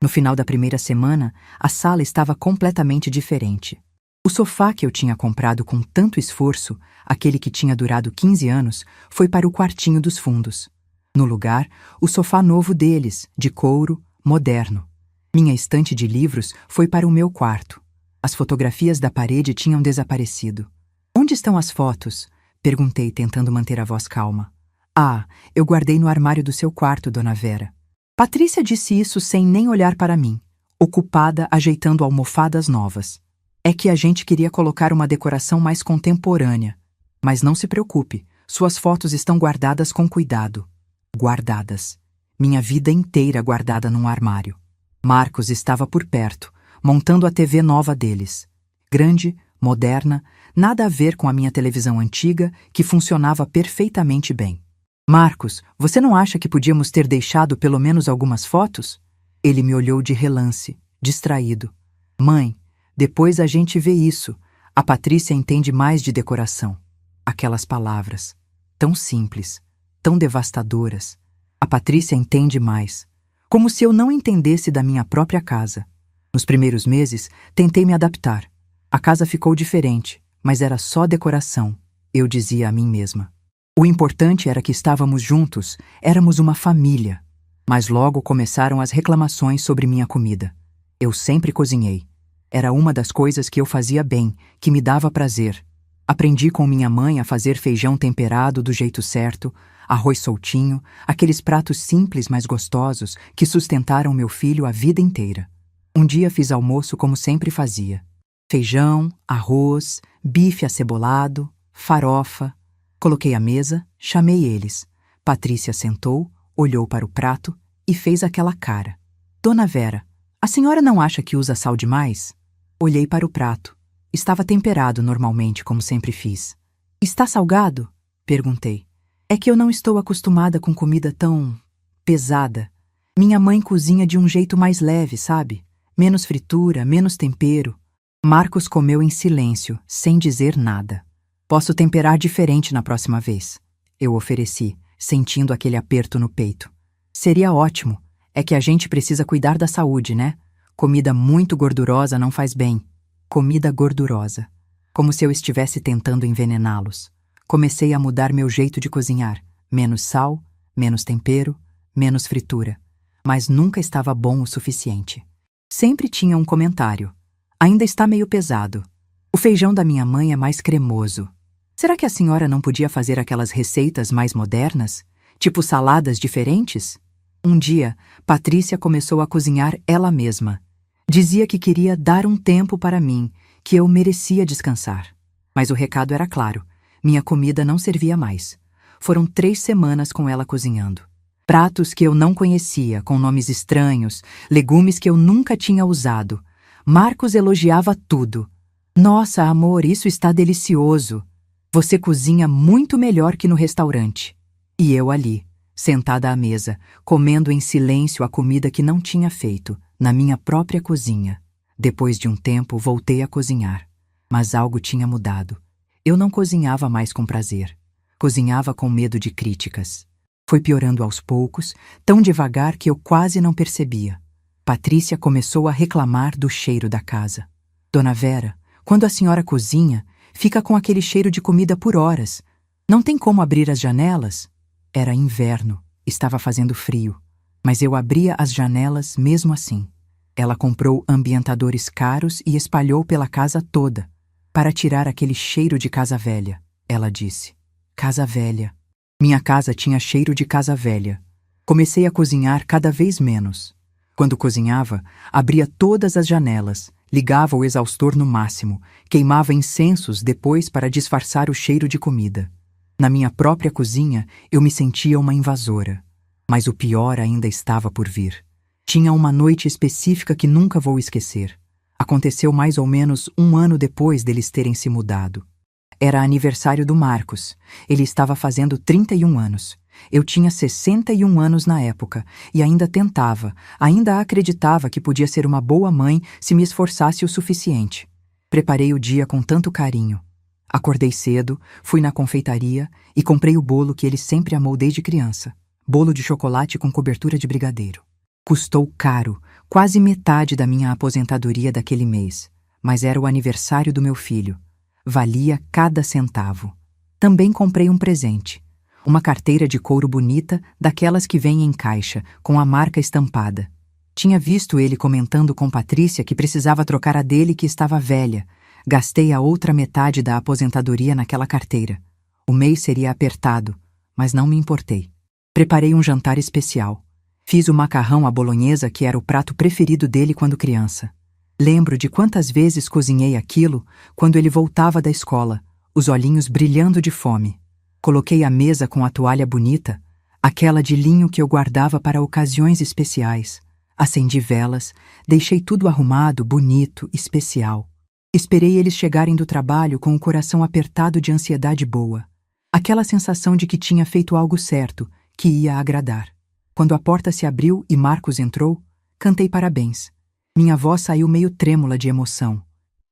No final da primeira semana, a sala estava completamente diferente. O sofá que eu tinha comprado com tanto esforço, aquele que tinha durado 15 anos, foi para o quartinho dos fundos. No lugar, o sofá novo deles, de couro, moderno. Minha estante de livros foi para o meu quarto. As fotografias da parede tinham desaparecido. "Onde estão as fotos?" perguntei, tentando manter a voz calma. "Ah, eu guardei no armário do seu quarto, Dona Vera." Patrícia disse isso sem nem olhar para mim, ocupada ajeitando almofadas novas. "É que a gente queria colocar uma decoração mais contemporânea. Mas não se preocupe, suas fotos estão guardadas com cuidado." Guardadas. Minha vida inteira guardada num armário. Marcos estava por perto, montando a TV nova deles. Grande, moderna, nada a ver com a minha televisão antiga, que funcionava perfeitamente bem. "Marcos, você não acha que podíamos ter deixado pelo menos algumas fotos?" Ele me olhou de relance, distraído. "Mãe, Depois a gente vê isso. A Patrícia entende mais de decoração. Aquelas palavras, tão simples, tão devastadoras. A Patrícia entende mais. Como se eu não entendesse da minha própria casa. Nos primeiros meses, tentei me adaptar. A casa ficou diferente, mas era só decoração, eu dizia a mim mesma. O importante era que estávamos juntos, éramos uma família. Mas logo começaram as reclamações sobre minha comida. Eu sempre cozinhei. Era uma das coisas que eu fazia bem, que me dava prazer. Aprendi com minha mãe a fazer feijão temperado do jeito certo, arroz soltinho, aqueles pratos simples mas gostosos que sustentaram meu filho a vida inteira. Um dia fiz almoço como sempre fazia. Feijão, arroz, bife acebolado, farofa. Coloquei a mesa, chamei eles. Patrícia sentou, olhou para o prato e fez aquela cara. Dona Vera, a senhora não acha que usa sal demais? Olhei para o prato. Estava temperado normalmente, como sempre fiz. Está salgado? Perguntei. É que eu não estou acostumada com comida tão pesada. Minha mãe cozinha de um jeito mais leve, sabe? Menos fritura, menos tempero. Marcos comeu em silêncio, sem dizer nada. Posso temperar diferente na próxima vez. Eu ofereci, sentindo aquele aperto no peito. Seria ótimo. É que a gente precisa cuidar da saúde, né? Comida muito gordurosa não faz bem. Comida gordurosa. Como se eu estivesse tentando envenená-los. Comecei a mudar meu jeito de cozinhar. Menos sal, menos tempero, menos fritura. Mas nunca estava bom o suficiente. Sempre tinha um comentário. Ainda está meio pesado. O feijão da minha mãe é mais cremoso. Será que a senhora não podia fazer aquelas receitas mais modernas? Tipo saladas diferentes? Um dia, Patrícia começou a cozinhar ela mesma. Dizia que queria dar um tempo para mim, que eu merecia descansar. Mas o recado era claro. Minha comida não servia mais. Foram 3 semanas com ela cozinhando. Pratos que eu não conhecia, com nomes estranhos, legumes que eu nunca tinha usado. Marcos elogiava tudo. Nossa, amor, isso está delicioso. Você cozinha muito melhor que no restaurante. E eu ali, sentada à mesa, comendo em silêncio a comida que não tinha feito, na minha própria cozinha. Depois de um tempo, voltei a cozinhar. Mas algo tinha mudado. Eu não cozinhava mais com prazer. Cozinhava com medo de críticas. Foi piorando aos poucos, tão devagar que eu quase não percebia. Patrícia começou a reclamar do cheiro da casa. Dona Vera, quando a senhora cozinha, fica com aquele cheiro de comida por horas. Não tem como abrir as janelas? Era inverno, estava fazendo frio. Mas eu abria as janelas mesmo assim. Ela comprou ambientadores caros e espalhou pela casa toda, para tirar aquele cheiro de casa velha, ela disse. Casa velha. Minha casa tinha cheiro de casa velha. Comecei a cozinhar cada vez menos. Quando cozinhava, abria todas as janelas, ligava o exaustor no máximo, queimava incensos depois para disfarçar o cheiro de comida. Na minha própria cozinha, eu me sentia uma invasora. Mas o pior ainda estava por vir. Tinha uma noite específica que nunca vou esquecer. Aconteceu mais ou menos 1 ano depois deles terem se mudado. Era aniversário do Marcos. Ele estava fazendo 31 anos. Eu tinha 61 anos na época e ainda acreditava que podia ser uma boa mãe se me esforçasse o suficiente. Preparei o dia com tanto carinho. Acordei cedo, fui na confeitaria e comprei o bolo que ele sempre amou desde criança. Bolo de chocolate com cobertura de brigadeiro. Custou caro, quase metade da minha aposentadoria daquele mês, mas era o aniversário do meu filho. Valia cada centavo. Também comprei um presente. Uma carteira de couro bonita, daquelas que vêm em caixa, com a marca estampada. Tinha visto ele comentando com Patrícia que precisava trocar a dele que estava velha. Gastei a outra metade da aposentadoria naquela carteira. O mês seria apertado, mas não me importei. Preparei um jantar especial. Fiz o macarrão à bolonhesa que era o prato preferido dele quando criança. Lembro de quantas vezes cozinhei aquilo quando ele voltava da escola, os olhinhos brilhando de fome. Coloquei a mesa com a toalha bonita, aquela de linho que eu guardava para ocasiões especiais. Acendi velas, deixei tudo arrumado, bonito, especial. Esperei eles chegarem do trabalho com o coração apertado de ansiedade boa. Aquela sensação de que tinha feito algo certo, que ia agradar. Quando a porta se abriu e Marcos entrou, cantei parabéns. Minha voz saiu meio trêmula de emoção.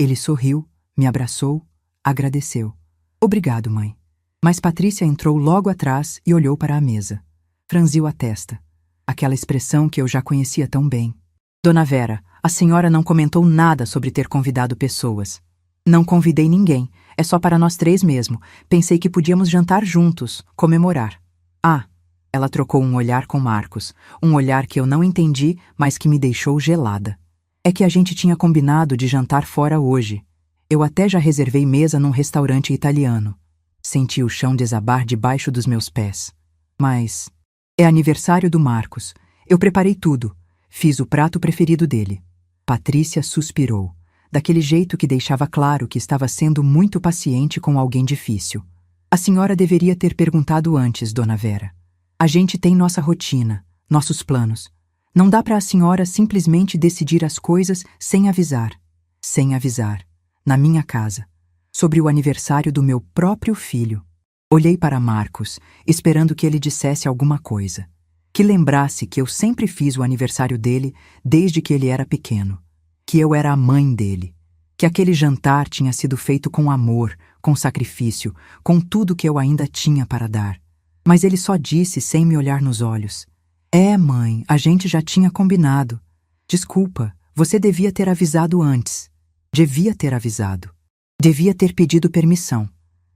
Ele sorriu, me abraçou, agradeceu. Obrigado, mãe. Mas Patrícia entrou logo atrás e olhou para a mesa. Franziu a testa. Aquela expressão que eu já conhecia tão bem. Dona Vera, a senhora não comentou nada sobre ter convidado pessoas. Não convidei ninguém, é só para nós três mesmo. Pensei que podíamos jantar juntos, comemorar. Ah, ela trocou um olhar com Marcos, um olhar que eu não entendi, mas que me deixou gelada. É que a gente tinha combinado de jantar fora hoje. Eu até já reservei mesa num restaurante italiano. Senti o chão desabar debaixo dos meus pés. Mas é aniversário do Marcos. Eu preparei tudo. Fiz o prato preferido dele. Patrícia suspirou, daquele jeito que deixava claro que estava sendo muito paciente com alguém difícil. A senhora deveria ter perguntado antes, Dona Vera. A gente tem nossa rotina, nossos planos. Não dá para a senhora simplesmente decidir as coisas sem avisar. Sem avisar. Na minha casa. Sobre o aniversário do meu próprio filho. Olhei para Marcos, esperando que ele dissesse alguma coisa. Que lembrasse que eu sempre fiz o aniversário dele desde que ele era pequeno. Que eu era a mãe dele. Que aquele jantar tinha sido feito com amor, com sacrifício, com tudo que eu ainda tinha para dar. Mas ele só disse sem me olhar nos olhos. É, mãe, a gente já tinha combinado. Desculpa, você devia ter avisado antes. Devia ter avisado. Devia ter pedido permissão.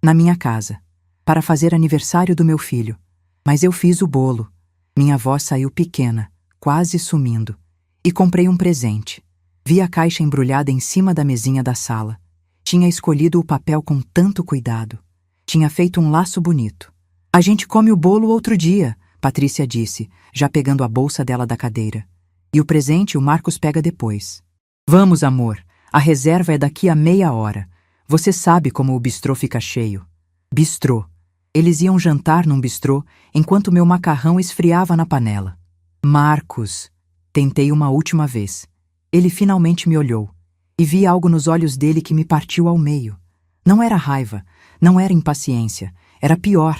Na minha casa. Para fazer aniversário do meu filho. Mas eu fiz o bolo. Minha voz saiu pequena, quase sumindo. E comprei um presente. Vi a caixa embrulhada em cima da mesinha da sala. Tinha escolhido o papel com tanto cuidado. Tinha feito um laço bonito. A gente come o bolo outro dia, Patrícia disse, já pegando a bolsa dela da cadeira. E o presente o Marcos pega depois. Vamos, amor. A reserva é daqui a meia hora. Você sabe como o bistrô fica cheio. Bistrô. Eles iam jantar num bistrô enquanto meu macarrão esfriava na panela. Marcos. Tentei uma última vez. Ele finalmente me olhou. E vi algo nos olhos dele que me partiu ao meio. Não era raiva, não era impaciência. Era pior.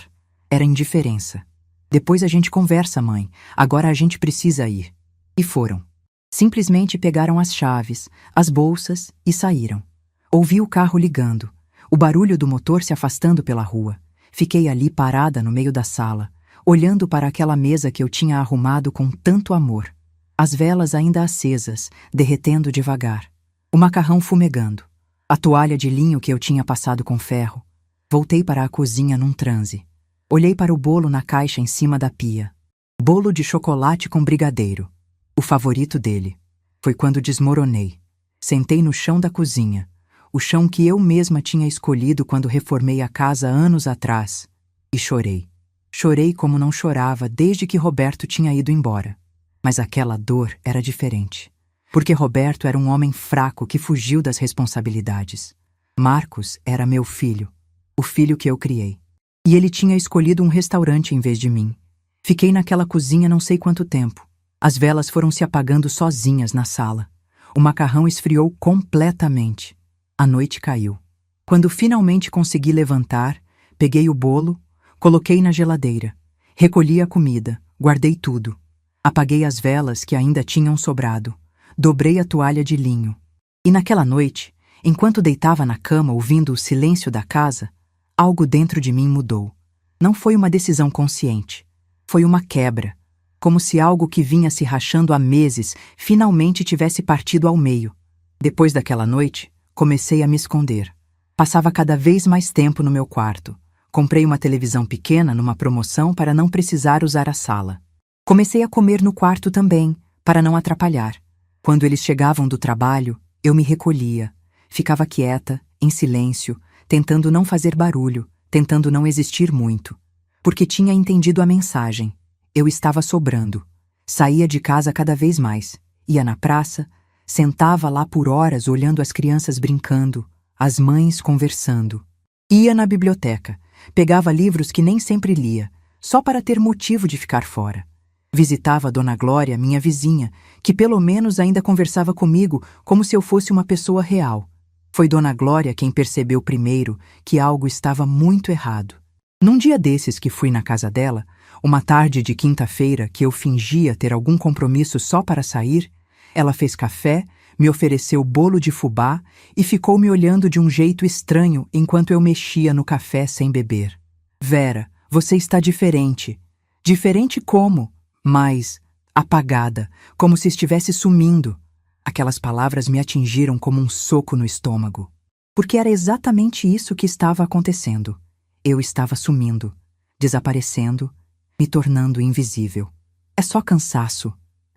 Era indiferença. Depois a gente conversa, mãe. Agora a gente precisa ir. E foram. Simplesmente pegaram as chaves, as bolsas e saíram. Ouvi o carro ligando, o barulho do motor se afastando pela rua. Fiquei ali parada no meio da sala, olhando para aquela mesa que eu tinha arrumado com tanto amor. As velas ainda acesas, derretendo devagar. O macarrão fumegando. A toalha de linho que eu tinha passado com ferro. Voltei para a cozinha num transe. Olhei para o bolo na caixa em cima da pia. Bolo de chocolate com brigadeiro. O favorito dele. Foi quando desmoronei. Sentei no chão da cozinha. O chão que eu mesma tinha escolhido quando reformei a casa anos atrás. E chorei. Chorei como não chorava desde que Roberto tinha ido embora. Mas aquela dor era diferente. Porque Roberto era um homem fraco que fugiu das responsabilidades. Marcos era meu filho. O filho que eu criei. E ele tinha escolhido um restaurante em vez de mim. Fiquei naquela cozinha não sei quanto tempo. As velas foram se apagando sozinhas na sala. O macarrão esfriou completamente. A noite caiu. Quando finalmente consegui levantar, peguei o bolo, coloquei na geladeira. Recolhi a comida, guardei tudo. Apaguei as velas que ainda tinham sobrado. Dobrei a toalha de linho. E naquela noite, enquanto deitava na cama ouvindo o silêncio da casa, algo dentro de mim mudou. Não foi uma decisão consciente. Foi uma quebra. Como se algo que vinha se rachando há meses finalmente tivesse partido ao meio. Depois daquela noite, comecei a me esconder. Passava cada vez mais tempo no meu quarto. Comprei uma televisão pequena numa promoção para não precisar usar a sala. Comecei a comer no quarto também, para não atrapalhar. Quando eles chegavam do trabalho, eu me recolhia. Ficava quieta, em silêncio, tentando não fazer barulho, tentando não existir muito. Porque tinha entendido a mensagem. Eu estava sobrando. Saía de casa cada vez mais. Ia na praça, sentava lá por horas olhando as crianças brincando, as mães conversando. Ia na biblioteca, pegava livros que nem sempre lia, só para ter motivo de ficar fora. Visitava a Dona Glória, minha vizinha, que pelo menos ainda conversava comigo como se eu fosse uma pessoa real. Foi Dona Glória quem percebeu primeiro que algo estava muito errado. Num dia desses que fui na casa dela, uma tarde de quinta-feira que eu fingia ter algum compromisso só para sair, ela fez café, me ofereceu bolo de fubá e ficou me olhando de um jeito estranho enquanto eu mexia no café sem beber. Vera, você está diferente. Diferente como? Mas apagada, como se estivesse sumindo. Aquelas palavras me atingiram como um soco no estômago. Porque era exatamente isso que estava acontecendo. Eu estava sumindo, desaparecendo, me tornando invisível. É só cansaço.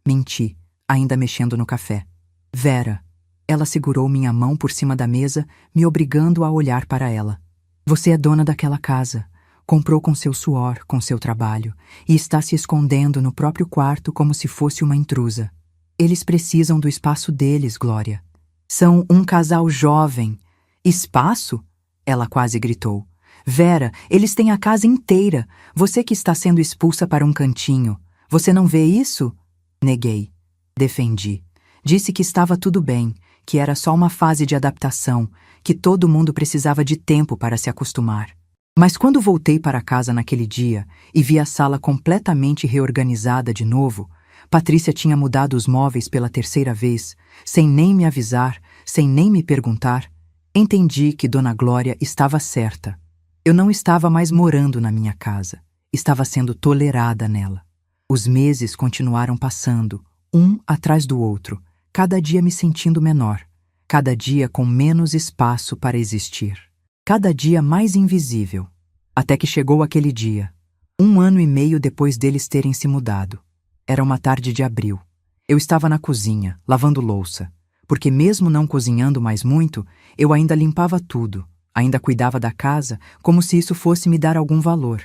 Menti, ainda mexendo no café. Vera. Ela segurou minha mão por cima da mesa, me obrigando a olhar para ela. Você é dona daquela casa. Comprou com seu suor, com seu trabalho, e está se escondendo no próprio quarto como se fosse uma intrusa. Eles precisam do espaço deles, Glória. São um casal jovem. Espaço? Ela quase gritou. Vera, eles têm a casa inteira. Você que está sendo expulsa para um cantinho. Você não vê isso? Neguei. Defendi. Disse que estava tudo bem, que era só uma fase de adaptação, que todo mundo precisava de tempo para se acostumar. Mas quando voltei para casa naquele dia e vi a sala completamente reorganizada de novo, Patrícia tinha mudado os móveis pela terceira vez, sem nem me avisar, sem nem me perguntar. Entendi que Dona Glória estava certa. Eu não estava mais morando na minha casa, estava sendo tolerada nela. Os meses continuaram passando, um atrás do outro, cada dia me sentindo menor, cada dia com menos espaço para existir. Cada dia mais invisível, até que chegou aquele dia, 1 ano e meio depois deles terem se mudado. Era uma tarde de abril. Eu estava na cozinha, lavando louça, porque mesmo não cozinhando mais muito, eu ainda limpava tudo, ainda cuidava da casa, como se isso fosse me dar algum valor.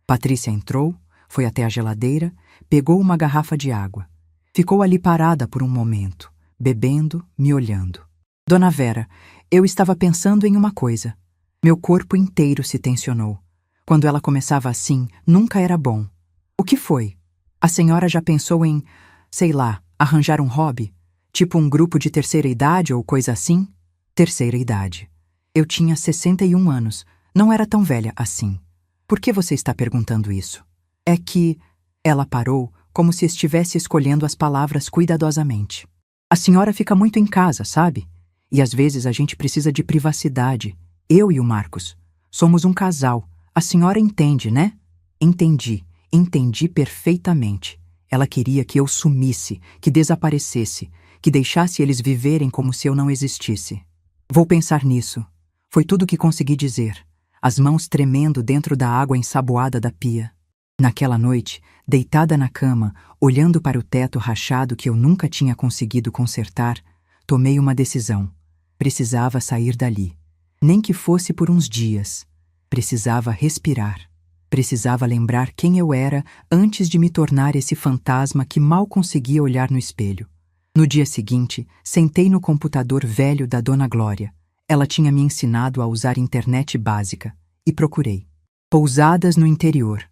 Patrícia entrou, foi até a geladeira, pegou uma garrafa de água. Ficou ali parada por um momento, bebendo, me olhando. Dona Vera, eu estava pensando em uma coisa. Meu corpo inteiro se tensionou. Quando ela começava assim, nunca era bom. O que foi? A senhora já pensou em, sei lá, arranjar um hobby? Tipo um grupo de terceira idade ou coisa assim? Terceira idade. Eu tinha 61 anos, não era tão velha assim. Por que você está perguntando isso? É que... Ela parou, como se estivesse escolhendo as palavras cuidadosamente. A senhora fica muito em casa, sabe? E às vezes a gente precisa de privacidade. Eu e o Marcos. Somos um casal. A senhora entende, né? Entendi perfeitamente. Ela queria que eu sumisse, que desaparecesse, que deixasse eles viverem como se eu não existisse. Vou pensar nisso. Foi tudo que consegui dizer, as mãos tremendo dentro da água ensaboada da pia. Naquela noite, deitada na cama, olhando para o teto rachado que eu nunca tinha conseguido consertar, tomei uma decisão. Precisava sair dali. Nem que fosse por uns dias. Precisava respirar. Precisava lembrar quem eu era antes de me tornar esse fantasma que mal conseguia olhar no espelho. No dia seguinte, sentei no computador velho da Dona Glória. Ela tinha me ensinado a usar internet básica. E procurei. Pousadas no interior.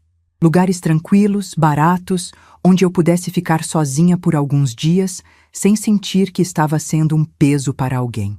Lugares tranquilos, baratos, onde eu pudesse ficar sozinha por alguns dias, sem sentir que estava sendo um peso para alguém.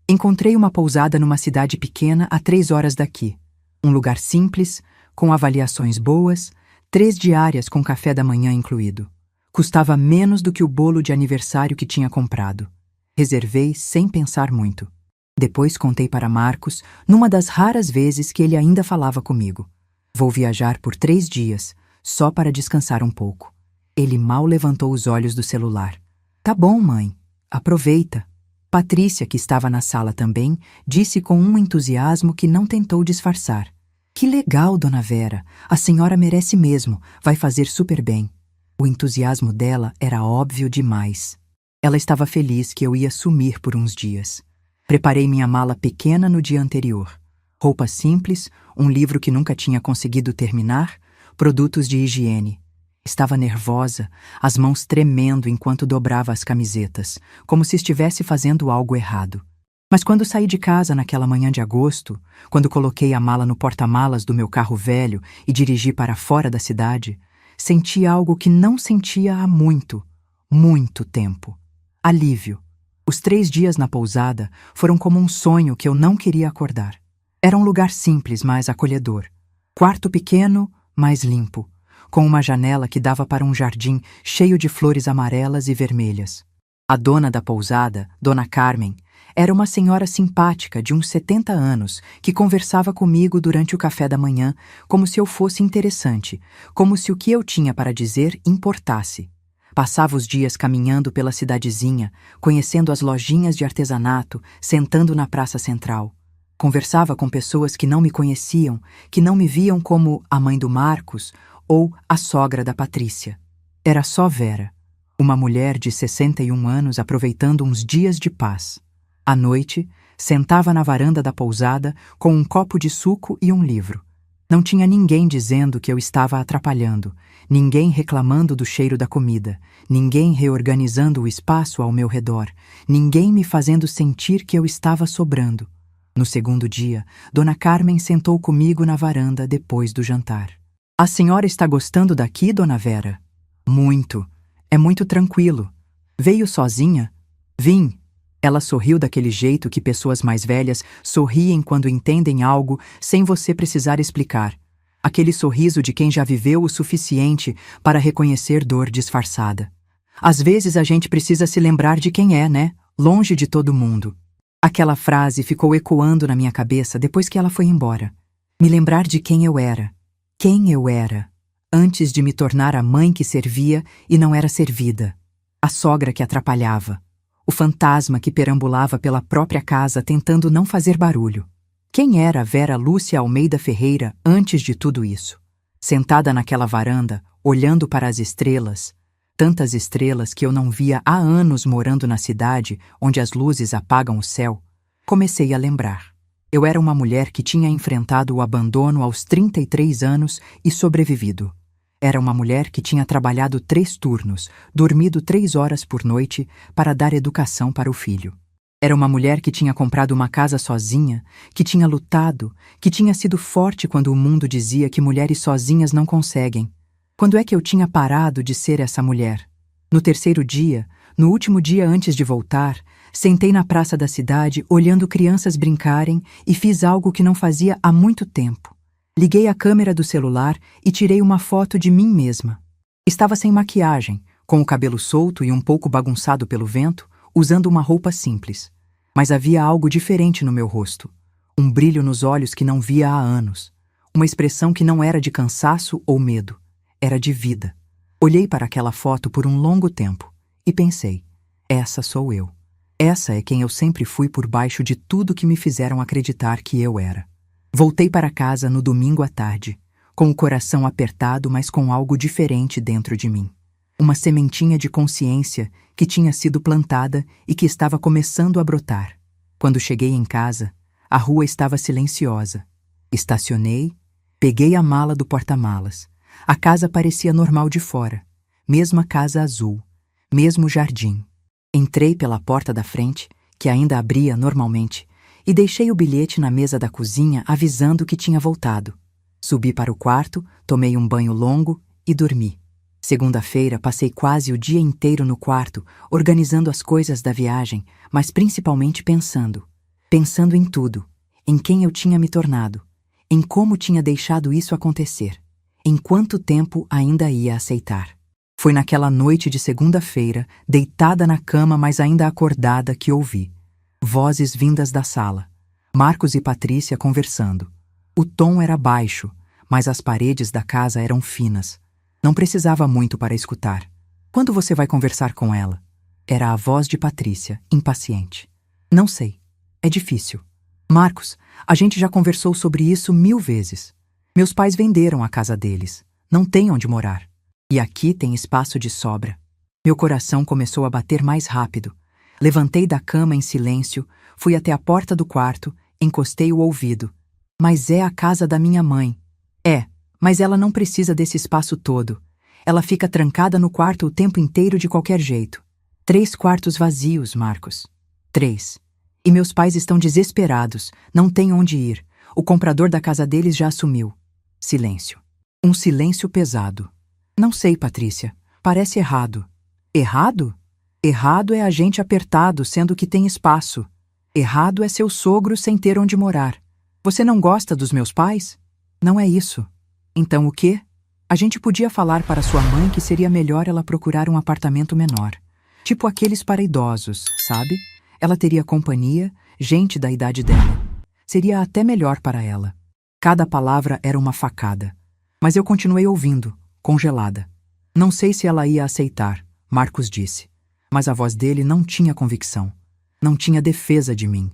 Encontrei uma pousada numa cidade pequena a 3 horas daqui. Um lugar simples, com avaliações boas, 3 diárias com café da manhã incluído. Custava menos do que o bolo de aniversário que tinha comprado. Reservei sem pensar muito. Depois contei para Marcos, numa das raras vezes que ele ainda falava comigo. Vou viajar por 3 dias, só para descansar um pouco. Ele mal levantou os olhos do celular. Tá bom, mãe. Aproveita. Patrícia, que estava na sala também, disse com um entusiasmo que não tentou disfarçar. Que legal, Dona Vera. A senhora merece mesmo. Vai fazer super bem. O entusiasmo dela era óbvio demais. Ela estava feliz que eu ia sumir por uns dias. Preparei minha mala pequena no dia anterior. Roupas simples, um livro que nunca tinha conseguido terminar, produtos de higiene. Estava nervosa, as mãos tremendo enquanto dobrava as camisetas, como se estivesse fazendo algo errado. Mas quando saí de casa naquela manhã de agosto, quando coloquei a mala no porta-malas do meu carro velho e dirigi para fora da cidade, senti algo que não sentia há muito, muito tempo. Alívio. Os 3 dias na pousada foram como um sonho que eu não queria acordar. Era um lugar simples, mas acolhedor. Quarto pequeno, mas limpo, com uma janela que dava para um jardim cheio de flores amarelas e vermelhas. A dona da pousada, Dona Carmen, era uma senhora simpática de uns 70 anos que conversava comigo durante o café da manhã como se eu fosse interessante, como se o que eu tinha para dizer importasse. Passava os dias caminhando pela cidadezinha, conhecendo as lojinhas de artesanato, sentando na praça central. Conversava com pessoas que não me conheciam, que não me viam como a mãe do Marcos ou a sogra da Patrícia. Era só Vera, uma mulher de 61 anos aproveitando uns dias de paz. À noite, sentava na varanda da pousada com um copo de suco e um livro. Não tinha ninguém dizendo que eu estava atrapalhando, ninguém reclamando do cheiro da comida, ninguém reorganizando o espaço ao meu redor, ninguém me fazendo sentir que eu estava sobrando. No segundo dia, Dona Carmen sentou comigo na varanda depois do jantar. A senhora está gostando daqui, Dona Vera? Muito. É muito tranquilo. Veio sozinha? Vim. Ela sorriu daquele jeito que pessoas mais velhas sorriem quando entendem algo sem você precisar explicar. Aquele sorriso de quem já viveu o suficiente para reconhecer dor disfarçada. Às vezes a gente precisa se lembrar de quem é, né? Longe de todo mundo. Aquela frase ficou ecoando na minha cabeça depois que ela foi embora. Me lembrar de quem eu era. Quem eu era. Antes de me tornar a mãe que servia e não era servida. A sogra que atrapalhava. O fantasma que perambulava pela própria casa tentando não fazer barulho. Quem era Vera Lúcia Almeida Ferreira antes de tudo isso? Sentada naquela varanda, olhando para as estrelas, tantas estrelas que eu não via há anos morando na cidade onde as luzes apagam o céu, comecei a lembrar. Eu era uma mulher que tinha enfrentado o abandono aos 33 anos e sobrevivido. Era uma mulher que tinha trabalhado 3 turnos, dormido 3 horas por noite para dar educação para o filho. Era uma mulher que tinha comprado uma casa sozinha, que tinha lutado, que tinha sido forte quando o mundo dizia que mulheres sozinhas não conseguem. Quando é que eu tinha parado de ser essa mulher? No terceiro dia, no último dia antes de voltar, sentei na praça da cidade olhando crianças brincarem e fiz algo que não fazia há muito tempo. Liguei a câmera do celular e tirei uma foto de mim mesma. Estava sem maquiagem, com o cabelo solto e um pouco bagunçado pelo vento, usando uma roupa simples. Mas havia algo diferente no meu rosto. Um brilho nos olhos que não via há anos. Uma expressão que não era de cansaço ou medo. Era de vida. Olhei para aquela foto por um longo tempo e pensei, essa sou eu. Essa é quem eu sempre fui por baixo de tudo que me fizeram acreditar que eu era. Voltei para casa no domingo à tarde, com o coração apertado, mas com algo diferente dentro de mim. Uma sementinha de consciência que tinha sido plantada e que estava começando a brotar. Quando cheguei em casa, a rua estava silenciosa. Estacionei, peguei a mala do porta-malas. A casa parecia normal de fora, mesma casa azul, mesmo jardim. Entrei pela porta da frente, que ainda abria normalmente, e deixei o bilhete na mesa da cozinha avisando que tinha voltado. Subi para o quarto, tomei um banho longo e dormi. Segunda-feira passei quase o dia inteiro no quarto, organizando as coisas da viagem, mas principalmente pensando. Pensando em tudo, em quem eu tinha me tornado, em como tinha deixado isso acontecer, em quanto tempo ainda ia aceitar. Foi naquela noite de segunda-feira, deitada na cama, mas ainda acordada, que ouvi vozes vindas da sala. Marcos e Patrícia conversando. O tom era baixo, mas as paredes da casa eram finas. Não precisava muito para escutar. Quando você vai conversar com ela? Era a voz de Patrícia, impaciente. Não sei. É difícil. Marcos, a gente já conversou sobre isso 1000 vezes. Meus pais venderam a casa deles. Não tem onde morar. E aqui tem espaço de sobra. Meu coração começou a bater mais rápido. Levantei da cama em silêncio, fui até a porta do quarto, encostei o ouvido. Mas é a casa da minha mãe. É, mas ela não precisa desse espaço todo. Ela fica trancada no quarto o tempo inteiro de qualquer jeito. 3 quartos vazios, Marcos. 3. E meus pais estão desesperados, não têm onde ir. O comprador da casa deles já assumiu. Silêncio. Um silêncio pesado. Não sei, Patrícia. Parece errado. Errado? Errado é a gente apertado, sendo que tem espaço. Errado é seu sogro sem ter onde morar. Você não gosta dos meus pais? Não é isso. Então o quê? A gente podia falar para sua mãe que seria melhor ela procurar um apartamento menor. Tipo aqueles para idosos, sabe? Ela teria companhia, gente da idade dela. Seria até melhor para ela. Cada palavra era uma facada. Mas eu continuei ouvindo, congelada. Não sei se ela ia aceitar, Marcos disse. Mas a voz dele não tinha convicção. Não tinha defesa de mim.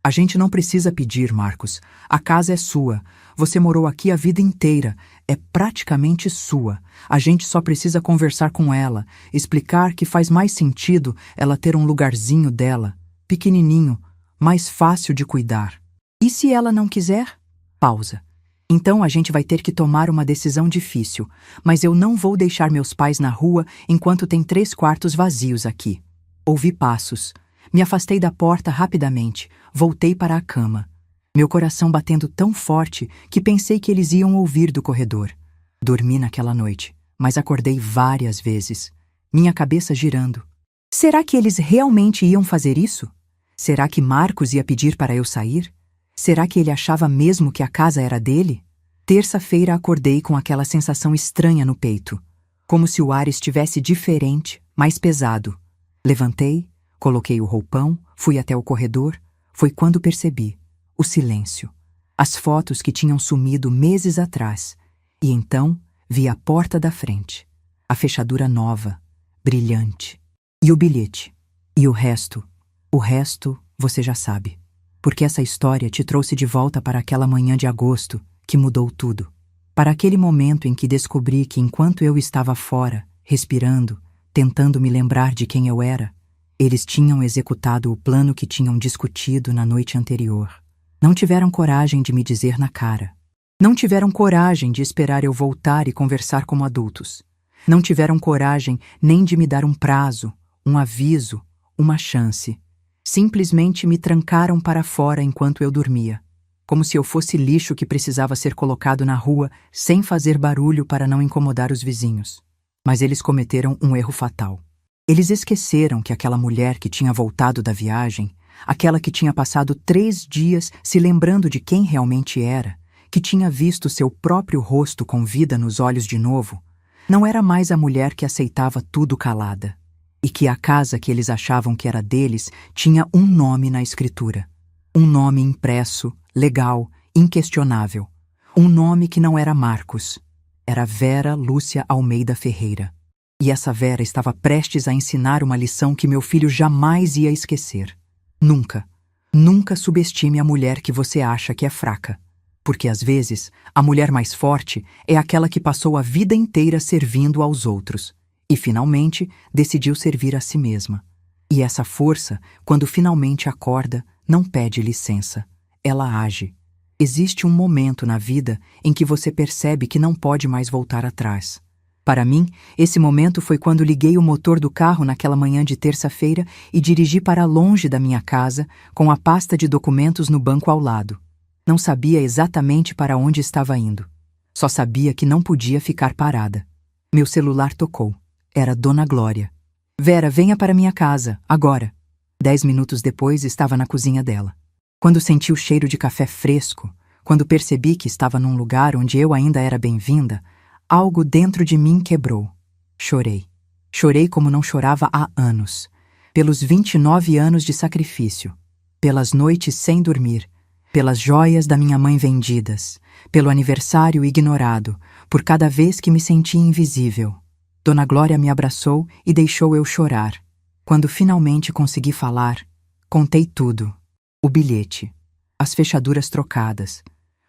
A gente não precisa pedir, Marcos. A casa é sua. Você morou aqui a vida inteira. É praticamente sua. A gente só precisa conversar com ela, explicar que faz mais sentido ela ter um lugarzinho dela, pequenininho, mais fácil de cuidar. E se ela não quiser? Pausa. Então a gente vai ter que tomar uma decisão difícil, mas eu não vou deixar meus pais na rua enquanto tem 3 quartos vazios aqui. Ouvi passos. Me afastei da porta rapidamente, voltei para a cama. Meu coração batendo tão forte que pensei que eles iam ouvir do corredor. Dormi naquela noite, mas acordei várias vezes, minha cabeça girando. Será que eles realmente iam fazer isso? Será que Marcos ia pedir para eu sair? Será que ele achava mesmo que a casa era dele? Terça-feira acordei com aquela sensação estranha no peito, como se o ar estivesse diferente, mais pesado. Levantei, coloquei o roupão, fui até o corredor. Foi quando percebi o silêncio, as fotos que tinham sumido meses atrás. E então vi a porta da frente, a fechadura nova, brilhante. E o bilhete. E o resto você já sabe. Porque essa história te trouxe de volta para aquela manhã de agosto que mudou tudo. Para aquele momento em que descobri que enquanto eu estava fora, respirando, tentando me lembrar de quem eu era, eles tinham executado o plano que tinham discutido na noite anterior. Não tiveram coragem de me dizer na cara. Não tiveram coragem de esperar eu voltar e conversar como adultos. Não tiveram coragem nem de me dar um prazo, um aviso, uma chance. Simplesmente me trancaram para fora enquanto eu dormia, como se eu fosse lixo que precisava ser colocado na rua sem fazer barulho para não incomodar os vizinhos. Mas eles cometeram um erro fatal. Eles esqueceram que aquela mulher que tinha voltado da viagem, aquela que tinha passado 3 dias se lembrando de quem realmente era, que tinha visto seu próprio rosto com vida nos olhos de novo, não era mais a mulher que aceitava tudo calada. E que a casa que eles achavam que era deles tinha um nome na escritura. Um nome impresso, legal, inquestionável. Um nome que não era Marcos. Era Vera Lúcia Almeida Ferreira. E essa Vera estava prestes a ensinar uma lição que meu filho jamais ia esquecer. Nunca, nunca subestime a mulher que você acha que é fraca. Porque às vezes, a mulher mais forte é aquela que passou a vida inteira servindo aos outros. E finalmente decidiu servir a si mesma. E essa força, quando finalmente acorda, não pede licença. Ela age. Existe um momento na vida em que você percebe que não pode mais voltar atrás. Para mim, esse momento foi quando liguei o motor do carro naquela manhã de terça-feira e dirigi para longe da minha casa, com a pasta de documentos no banco ao lado. Não sabia exatamente para onde estava indo. Só sabia que não podia ficar parada. Meu celular tocou. Era Dona Glória. Vera, venha para minha casa, agora. 10 minutos depois estava na cozinha dela. Quando senti o cheiro de café fresco, quando percebi que estava num lugar onde eu ainda era bem-vinda, algo dentro de mim quebrou. Chorei. Chorei como não chorava há anos. Pelos 29 anos de sacrifício. Pelas noites sem dormir. Pelas joias da minha mãe vendidas. Pelo aniversário ignorado. Por cada vez que me senti invisível. Dona Glória me abraçou e deixou eu chorar. Quando finalmente consegui falar, contei tudo. O bilhete. As fechaduras trocadas.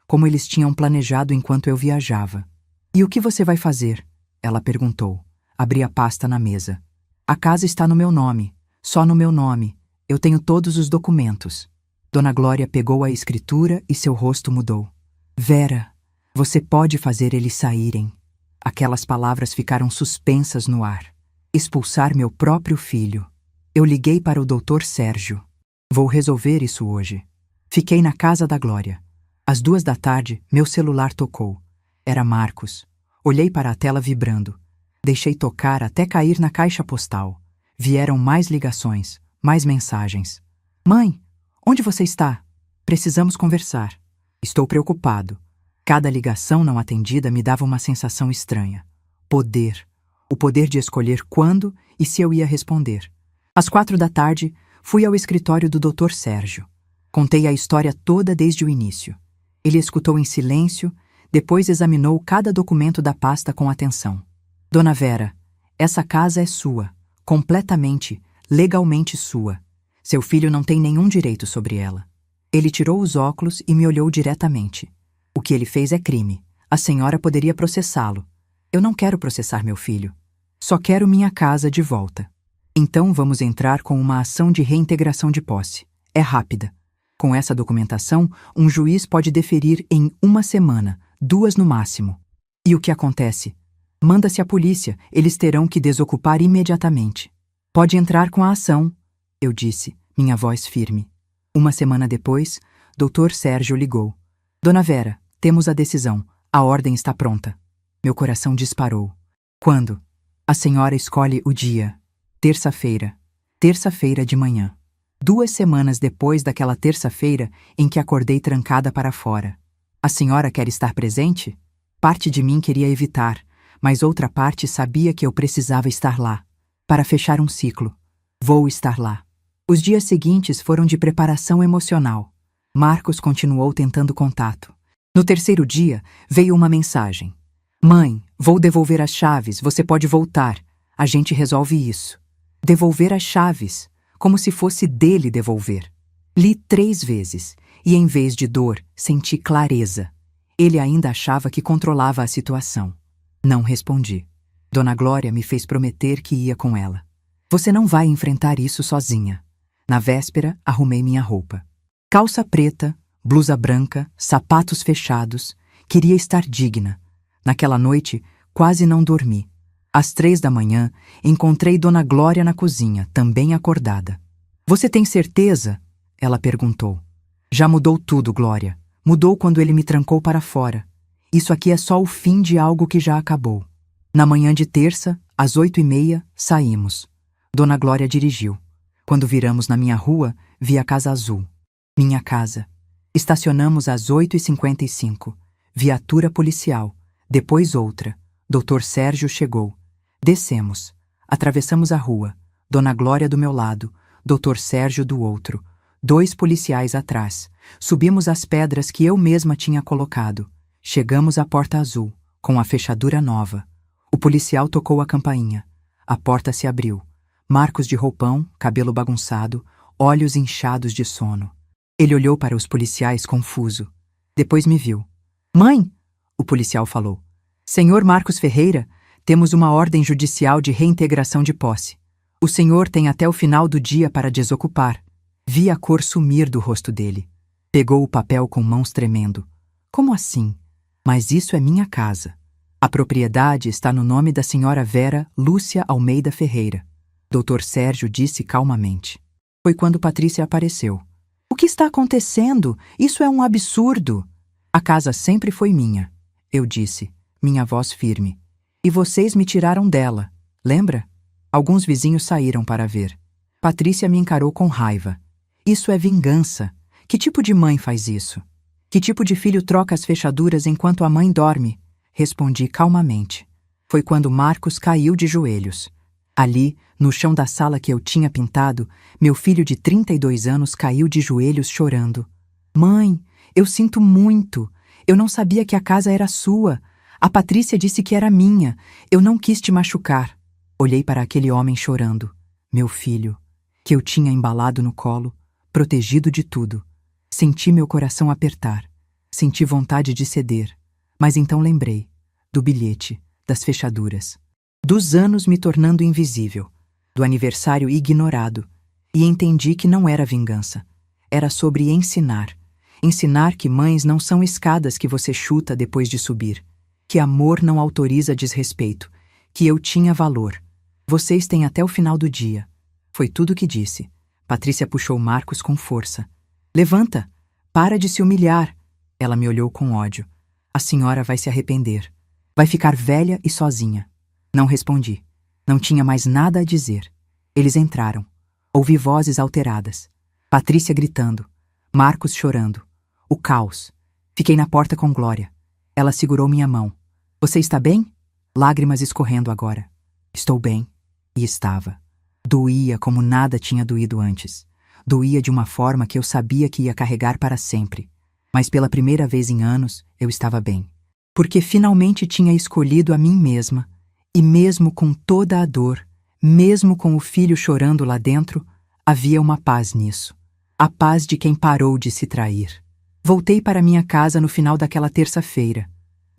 Como eles tinham planejado enquanto eu viajava. E o que você vai fazer? Ela perguntou. Abri a pasta na mesa. A casa está no meu nome. Só no meu nome. Eu tenho todos os documentos. Dona Glória pegou a escritura e seu rosto mudou. Vera, você pode fazer eles saírem. Aquelas palavras ficaram suspensas no ar. Expulsar meu próprio filho. Eu liguei para o Dr. Sérgio. Vou resolver isso hoje. Fiquei na casa da Glória. Às 2 da tarde, meu celular tocou. Era Marcos. Olhei para a tela vibrando. Deixei tocar até cair na caixa postal. Vieram mais ligações, mais mensagens. Mãe, onde você está? Precisamos conversar. Estou preocupado. Cada ligação não atendida me dava uma sensação estranha. Poder. O poder de escolher quando e se eu ia responder. Às 4 da tarde, fui ao escritório do Dr. Sérgio. Contei a história toda desde o início. Ele escutou em silêncio, depois examinou cada documento da pasta com atenção. Dona Vera, essa casa é sua, completamente, legalmente sua. Seu filho não tem nenhum direito sobre ela. Ele tirou os óculos e me olhou diretamente. O que ele fez é crime. A senhora poderia processá-lo. Eu não quero processar meu filho. Só quero minha casa de volta. Então vamos entrar com uma ação de reintegração de posse. É rápida. Com essa documentação, um juiz pode deferir em 1 semana, 2 no máximo. E o que acontece? Manda-se a polícia, eles terão que desocupar imediatamente. Pode entrar com a ação, eu disse, minha voz firme. 1 semana depois, Dr. Sérgio ligou. Dona Vera, temos a decisão. A ordem está pronta. Meu coração disparou. Quando? A senhora escolhe o dia. Terça-feira. Terça-feira de manhã. 2 semanas depois daquela terça-feira em que acordei trancada para fora. A senhora quer estar presente? Parte de mim queria evitar, mas outra parte sabia que eu precisava estar lá. Para fechar um ciclo. Vou estar lá. Os dias seguintes foram de preparação emocional. Marcos continuou tentando contato. No terceiro dia, veio uma mensagem. Mãe, vou devolver as chaves, você pode voltar. A gente resolve isso. Devolver as chaves, como se fosse dele devolver. Li 3 vezes, e em vez de dor, senti clareza. Ele ainda achava que controlava a situação. Não respondi. Dona Glória me fez prometer que ia com ela. Você não vai enfrentar isso sozinha. Na véspera, arrumei minha roupa. Calça preta, blusa branca, sapatos fechados. Queria estar digna. Naquela noite, quase não dormi. Às 3 da manhã, encontrei Dona Glória na cozinha, também acordada. Você tem certeza? Ela perguntou. Já mudou tudo, Glória. Mudou quando ele me trancou para fora. Isso aqui é só o fim de algo que já acabou. Na manhã de terça, às 8h30, saímos. Dona Glória dirigiu. Quando viramos na minha rua, vi a casa azul. Minha casa. Estacionamos às 8h55. Viatura policial. Depois outra. Dr. Sérgio chegou. Descemos. Atravessamos a rua. Dona Glória do meu lado. Dr. Sérgio do outro. 2 policiais atrás. Subimos as pedras que eu mesma tinha colocado. Chegamos à porta azul, com a fechadura nova. O policial tocou a campainha. A porta se abriu. Marcos de roupão, cabelo bagunçado, olhos inchados de sono. Ele olhou para os policiais confuso. Depois me viu. Mãe! O policial falou. Senhor Marcos Ferreira, temos uma ordem judicial de reintegração de posse. O senhor tem até o final do dia para desocupar. Vi a cor sumir do rosto dele. Pegou o papel com mãos tremendo. Como assim? Mas isso é minha casa. A propriedade está no nome da senhora Vera Lúcia Almeida Ferreira. Dr. Sérgio disse calmamente. Foi quando Patrícia apareceu. O que está acontecendo? Isso é um absurdo. A casa sempre foi minha, eu disse, minha voz firme. E vocês me tiraram dela, lembra? Alguns vizinhos saíram para ver. Patrícia me encarou com raiva. Isso é vingança. Que tipo de mãe faz isso? Que tipo de filho troca as fechaduras enquanto a mãe dorme? Respondi calmamente. Foi quando Marcos caiu de joelhos. Ali, no chão da sala que eu tinha pintado, meu filho de 32 anos caiu de joelhos chorando. Mãe, eu sinto muito. Eu não sabia que a casa era sua. A Patrícia disse que era minha. Eu não quis te machucar. Olhei para aquele homem chorando. Meu filho, que eu tinha embalado no colo, protegido de tudo. Senti meu coração apertar. Senti vontade de ceder. Mas então lembrei do bilhete, das fechaduras. Dos anos me tornando invisível, do aniversário ignorado, e entendi que não era vingança. Era sobre ensinar. Ensinar que mães não são escadas que você chuta depois de subir, que amor não autoriza desrespeito, que eu tinha valor. Vocês têm até o final do dia. Foi tudo o que disse. Patrícia puxou Marcos com força. Levanta! Para de se humilhar! Ela me olhou com ódio. A senhora vai se arrepender. Vai ficar velha e sozinha. Não respondi. Não tinha mais nada a dizer. Eles entraram. Ouvi vozes alteradas. Patrícia gritando. Marcos chorando. O caos. Fiquei na porta com Glória. Ela segurou minha mão. Você está bem? Lágrimas escorrendo agora. Estou bem. E estava. Doía como nada tinha doído antes. Doía de uma forma que eu sabia que ia carregar para sempre. Mas pela primeira vez em anos, eu estava bem. Porque finalmente tinha escolhido a mim mesma. E mesmo com toda a dor, mesmo com o filho chorando lá dentro, havia uma paz nisso. A paz de quem parou de se trair. Voltei para minha casa no final daquela terça-feira.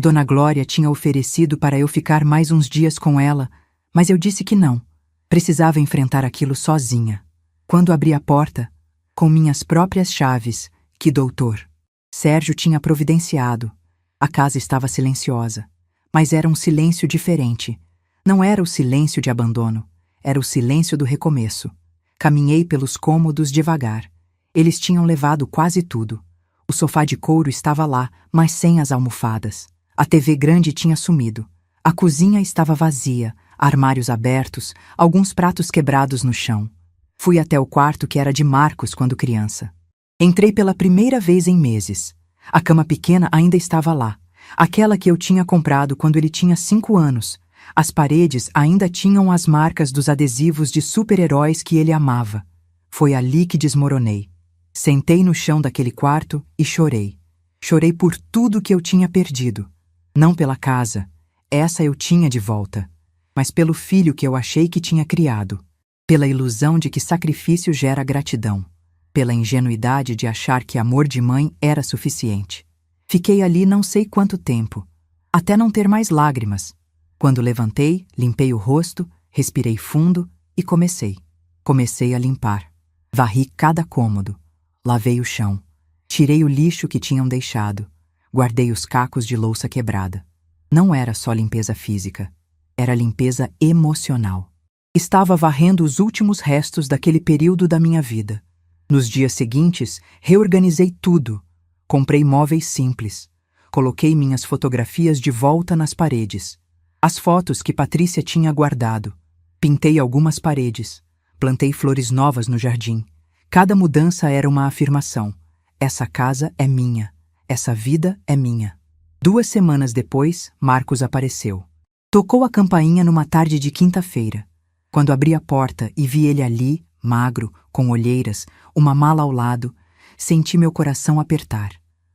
Dona Glória tinha oferecido para eu ficar mais uns dias com ela, mas eu disse que não. Precisava enfrentar aquilo sozinha. Quando abri a porta, com minhas próprias chaves, que doutor Sérgio tinha providenciado, a casa estava silenciosa. Mas era um silêncio diferente. Não era o silêncio de abandono, era o silêncio do recomeço. Caminhei pelos cômodos devagar. Eles tinham levado quase tudo. O sofá de couro estava lá, mas sem as almofadas. A TV grande tinha sumido. A cozinha estava vazia, armários abertos, alguns pratos quebrados no chão. Fui até o quarto que era de Marcos quando criança. Entrei pela primeira vez em meses. A cama pequena ainda estava lá, aquela que eu tinha comprado quando ele tinha 5 anos. As paredes ainda tinham as marcas dos adesivos de super-heróis que ele amava. Foi ali que desmoronei. Sentei no chão daquele quarto e chorei. Chorei por tudo que eu tinha perdido. Não pela casa, essa eu tinha de volta, mas pelo filho que eu achei que tinha criado. Pela ilusão de que sacrifício gera gratidão. Pela ingenuidade de achar que amor de mãe era suficiente. Fiquei ali não sei quanto tempo, até não ter mais lágrimas. Quando levantei, limpei o rosto, respirei fundo e comecei. Comecei a limpar. Varri cada cômodo. Lavei o chão. Tirei o lixo que tinham deixado. Guardei os cacos de louça quebrada. Não era só limpeza física. Era limpeza emocional. Estava varrendo os últimos restos daquele período da minha vida. Nos dias seguintes, reorganizei tudo. Comprei móveis simples. Coloquei minhas fotografias de volta nas paredes. As fotos que Patrícia tinha guardado. Pintei algumas paredes. Plantei flores novas no jardim. Cada mudança era uma afirmação. Essa casa é minha. Essa vida é minha. 2 semanas depois, Marcos apareceu. Tocou a campainha numa tarde de quinta-feira. Quando abri a porta e vi ele ali, magro, com olheiras, uma mala ao lado, senti meu coração apertar.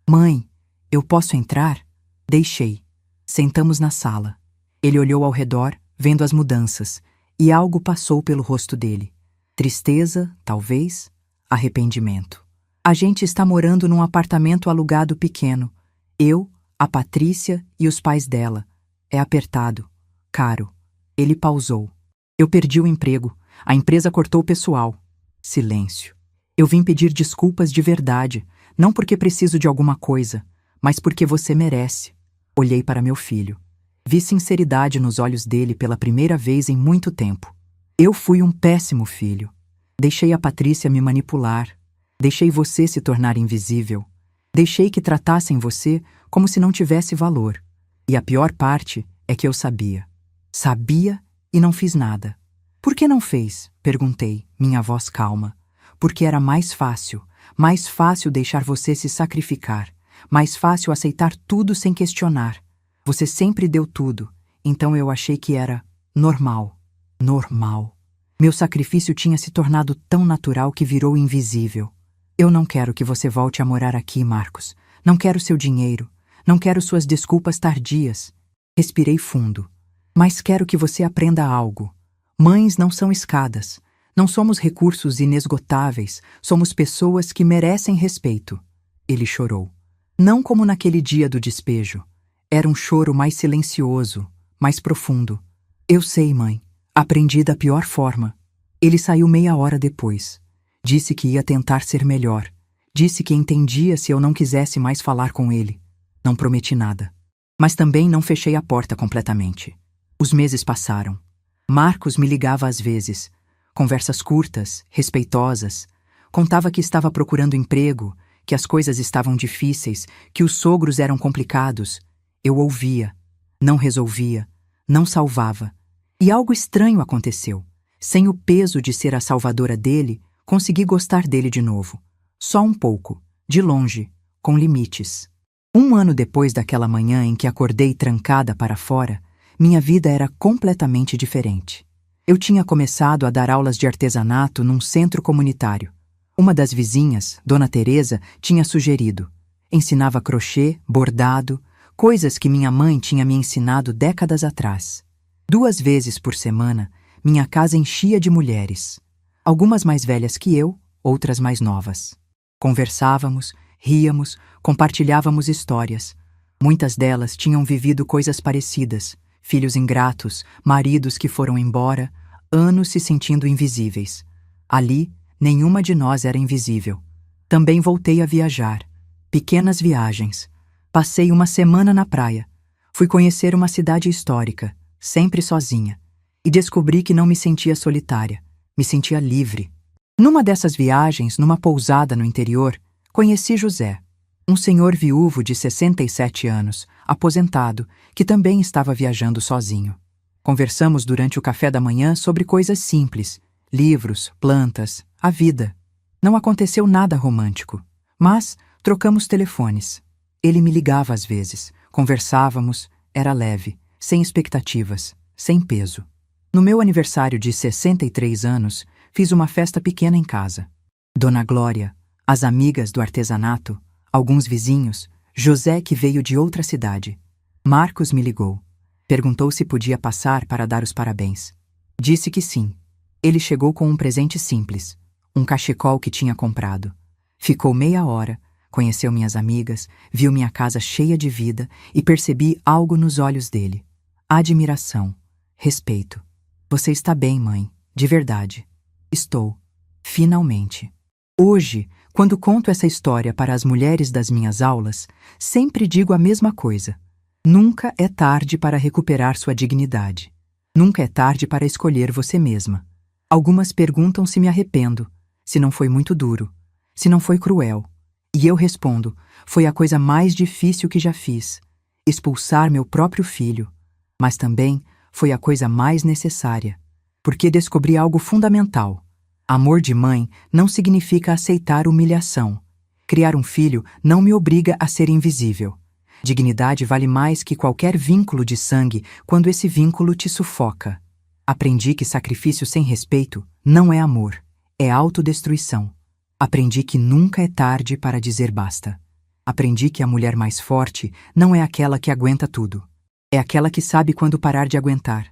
Mãe, eu posso entrar? Deixei. Sentamos na sala. Ele olhou ao redor, vendo as mudanças, e algo passou pelo rosto dele. Tristeza, talvez, arrependimento. A gente está morando num apartamento alugado pequeno. Eu, a Patrícia e os pais dela. É apertado, caro. Ele pausou. Eu perdi o emprego. A empresa cortou o pessoal. Silêncio. Eu vim pedir desculpas de verdade, não porque preciso de alguma coisa, mas porque você merece. Olhei para meu filho. Vi sinceridade nos olhos dele pela primeira vez em muito tempo. Eu fui um péssimo filho. Deixei a Patrícia me manipular. Deixei você se tornar invisível. Deixei que tratassem você como se não tivesse valor. E a pior parte é que eu sabia. Sabia e não fiz nada. Por que não fez? Perguntei, minha voz calma. Porque era mais fácil deixar você se sacrificar, mais fácil aceitar tudo sem questionar. Você sempre deu tudo, então eu achei que era normal. Normal. Meu sacrifício tinha se tornado tão natural que virou invisível. Eu não quero que você volte a morar aqui, Marcos. Não quero seu dinheiro. Não quero suas desculpas tardias. Respirei fundo. Mas quero que você aprenda algo. Mães não são escadas. Não somos recursos inesgotáveis. Somos pessoas que merecem respeito. Ele chorou. Não como naquele dia do despejo. Era um choro mais silencioso, mais profundo. Eu sei, mãe. Aprendi da pior forma. Ele saiu meia hora depois. Disse que ia tentar ser melhor. Disse que entendia se eu não quisesse mais falar com ele. Não prometi nada. Mas também não fechei a porta completamente. Os meses passaram. Marcos me ligava às vezes. Conversas curtas, respeitosas. Contava que estava procurando emprego, que as coisas estavam difíceis, que os sogros eram complicados. Eu ouvia. Não resolvia. Não salvava. E algo estranho aconteceu. Sem o peso de ser a salvadora dele, consegui gostar dele de novo. Só um pouco, de longe, com limites. 1 ano depois daquela manhã em que acordei trancada para fora, minha vida era completamente diferente. Eu tinha começado a dar aulas de artesanato num centro comunitário. Uma das vizinhas, Dona Teresa, tinha sugerido. Ensinava crochê, bordado, coisas que minha mãe tinha me ensinado décadas atrás. 2 vezes por semana, minha casa enchia de mulheres. Algumas mais velhas que eu, outras mais novas. Conversávamos, ríamos, compartilhávamos histórias. Muitas delas tinham vivido coisas parecidas. Filhos ingratos, maridos que foram embora, anos se sentindo invisíveis. Ali, nenhuma de nós era invisível. Também voltei a viajar. Pequenas viagens. Passei uma semana na praia. Fui conhecer uma cidade histórica, sempre sozinha. E descobri que não me sentia solitária. Me sentia livre. Numa dessas viagens, numa pousada no interior, conheci José, um senhor viúvo de 67 anos, aposentado, que também estava viajando sozinho. Conversamos durante o café da manhã sobre coisas simples, livros, plantas, a vida. Não aconteceu nada romântico, mas trocamos telefones. Ele me ligava às vezes, conversávamos, era leve, sem expectativas, sem peso. No meu aniversário de 63 anos, fiz uma festa pequena em casa. Dona Glória, as amigas do artesanato, alguns vizinhos, José que veio de outra cidade. Marcos me ligou. Perguntou se podia passar para dar os parabéns. Disse que sim. Ele chegou com um presente simples, um cachecol que tinha comprado. Ficou meia hora, conheceu minhas amigas, viu minha casa cheia de vida e percebi algo nos olhos dele. Admiração, respeito. Você está bem, mãe, de verdade. Estou. Finalmente. Hoje, quando conto essa história para as mulheres das minhas aulas, sempre digo a mesma coisa. Nunca é tarde para recuperar sua dignidade. Nunca é tarde para escolher você mesma. Algumas perguntam se me arrependo, se não foi muito duro, se não foi cruel. E eu respondo, foi a coisa mais difícil que já fiz. Expulsar meu próprio filho. Mas também foi a coisa mais necessária. Porque descobri algo fundamental. Amor de mãe não significa aceitar humilhação. Criar um filho não me obriga a ser invisível. Dignidade vale mais que qualquer vínculo de sangue quando esse vínculo te sufoca. Aprendi que sacrifício sem respeito não é amor, é autodestruição. Aprendi que nunca é tarde para dizer basta. Aprendi que a mulher mais forte não é aquela que aguenta tudo. É aquela que sabe quando parar de aguentar.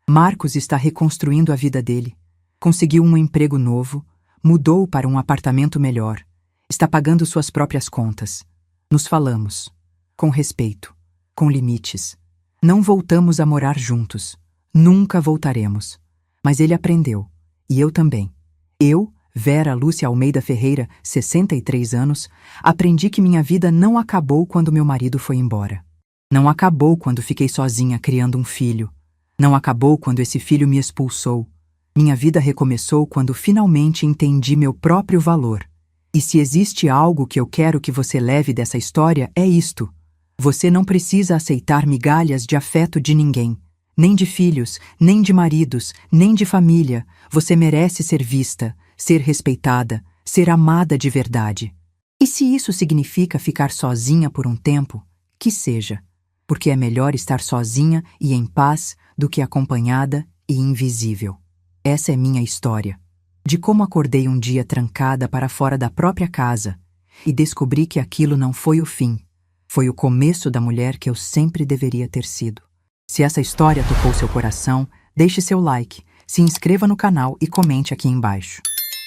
Marcos está reconstruindo a vida dele. Conseguiu um emprego novo, mudou para um apartamento melhor, está pagando suas próprias contas. Nos falamos. Com respeito, com limites. Não voltamos a morar juntos. Nunca voltaremos. Mas ele aprendeu. E eu também. Eu, Vera Lúcia Almeida Ferreira, 63 anos, aprendi que minha vida não acabou quando meu marido foi embora. Não acabou quando fiquei sozinha criando um filho. Não acabou quando esse filho me expulsou. Minha vida recomeçou quando finalmente entendi meu próprio valor. E se existe algo que eu quero que você leve dessa história, é isto. Você não precisa aceitar migalhas de afeto de ninguém. Nem de filhos, nem de maridos, nem de família. Você merece ser vista, ser respeitada, ser amada de verdade. E se isso significa ficar sozinha por um tempo, que seja. Porque é melhor estar sozinha e em paz do que acompanhada e invisível. Essa é minha história. De como acordei um dia trancada para fora da própria casa e descobri que aquilo não foi o fim. Foi o começo da mulher que eu sempre deveria ter sido. Se essa história tocou seu coração, deixe seu like, se inscreva no canal e comente aqui embaixo.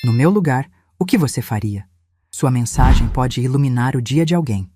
No meu lugar, o que você faria? Sua mensagem pode iluminar o dia de alguém.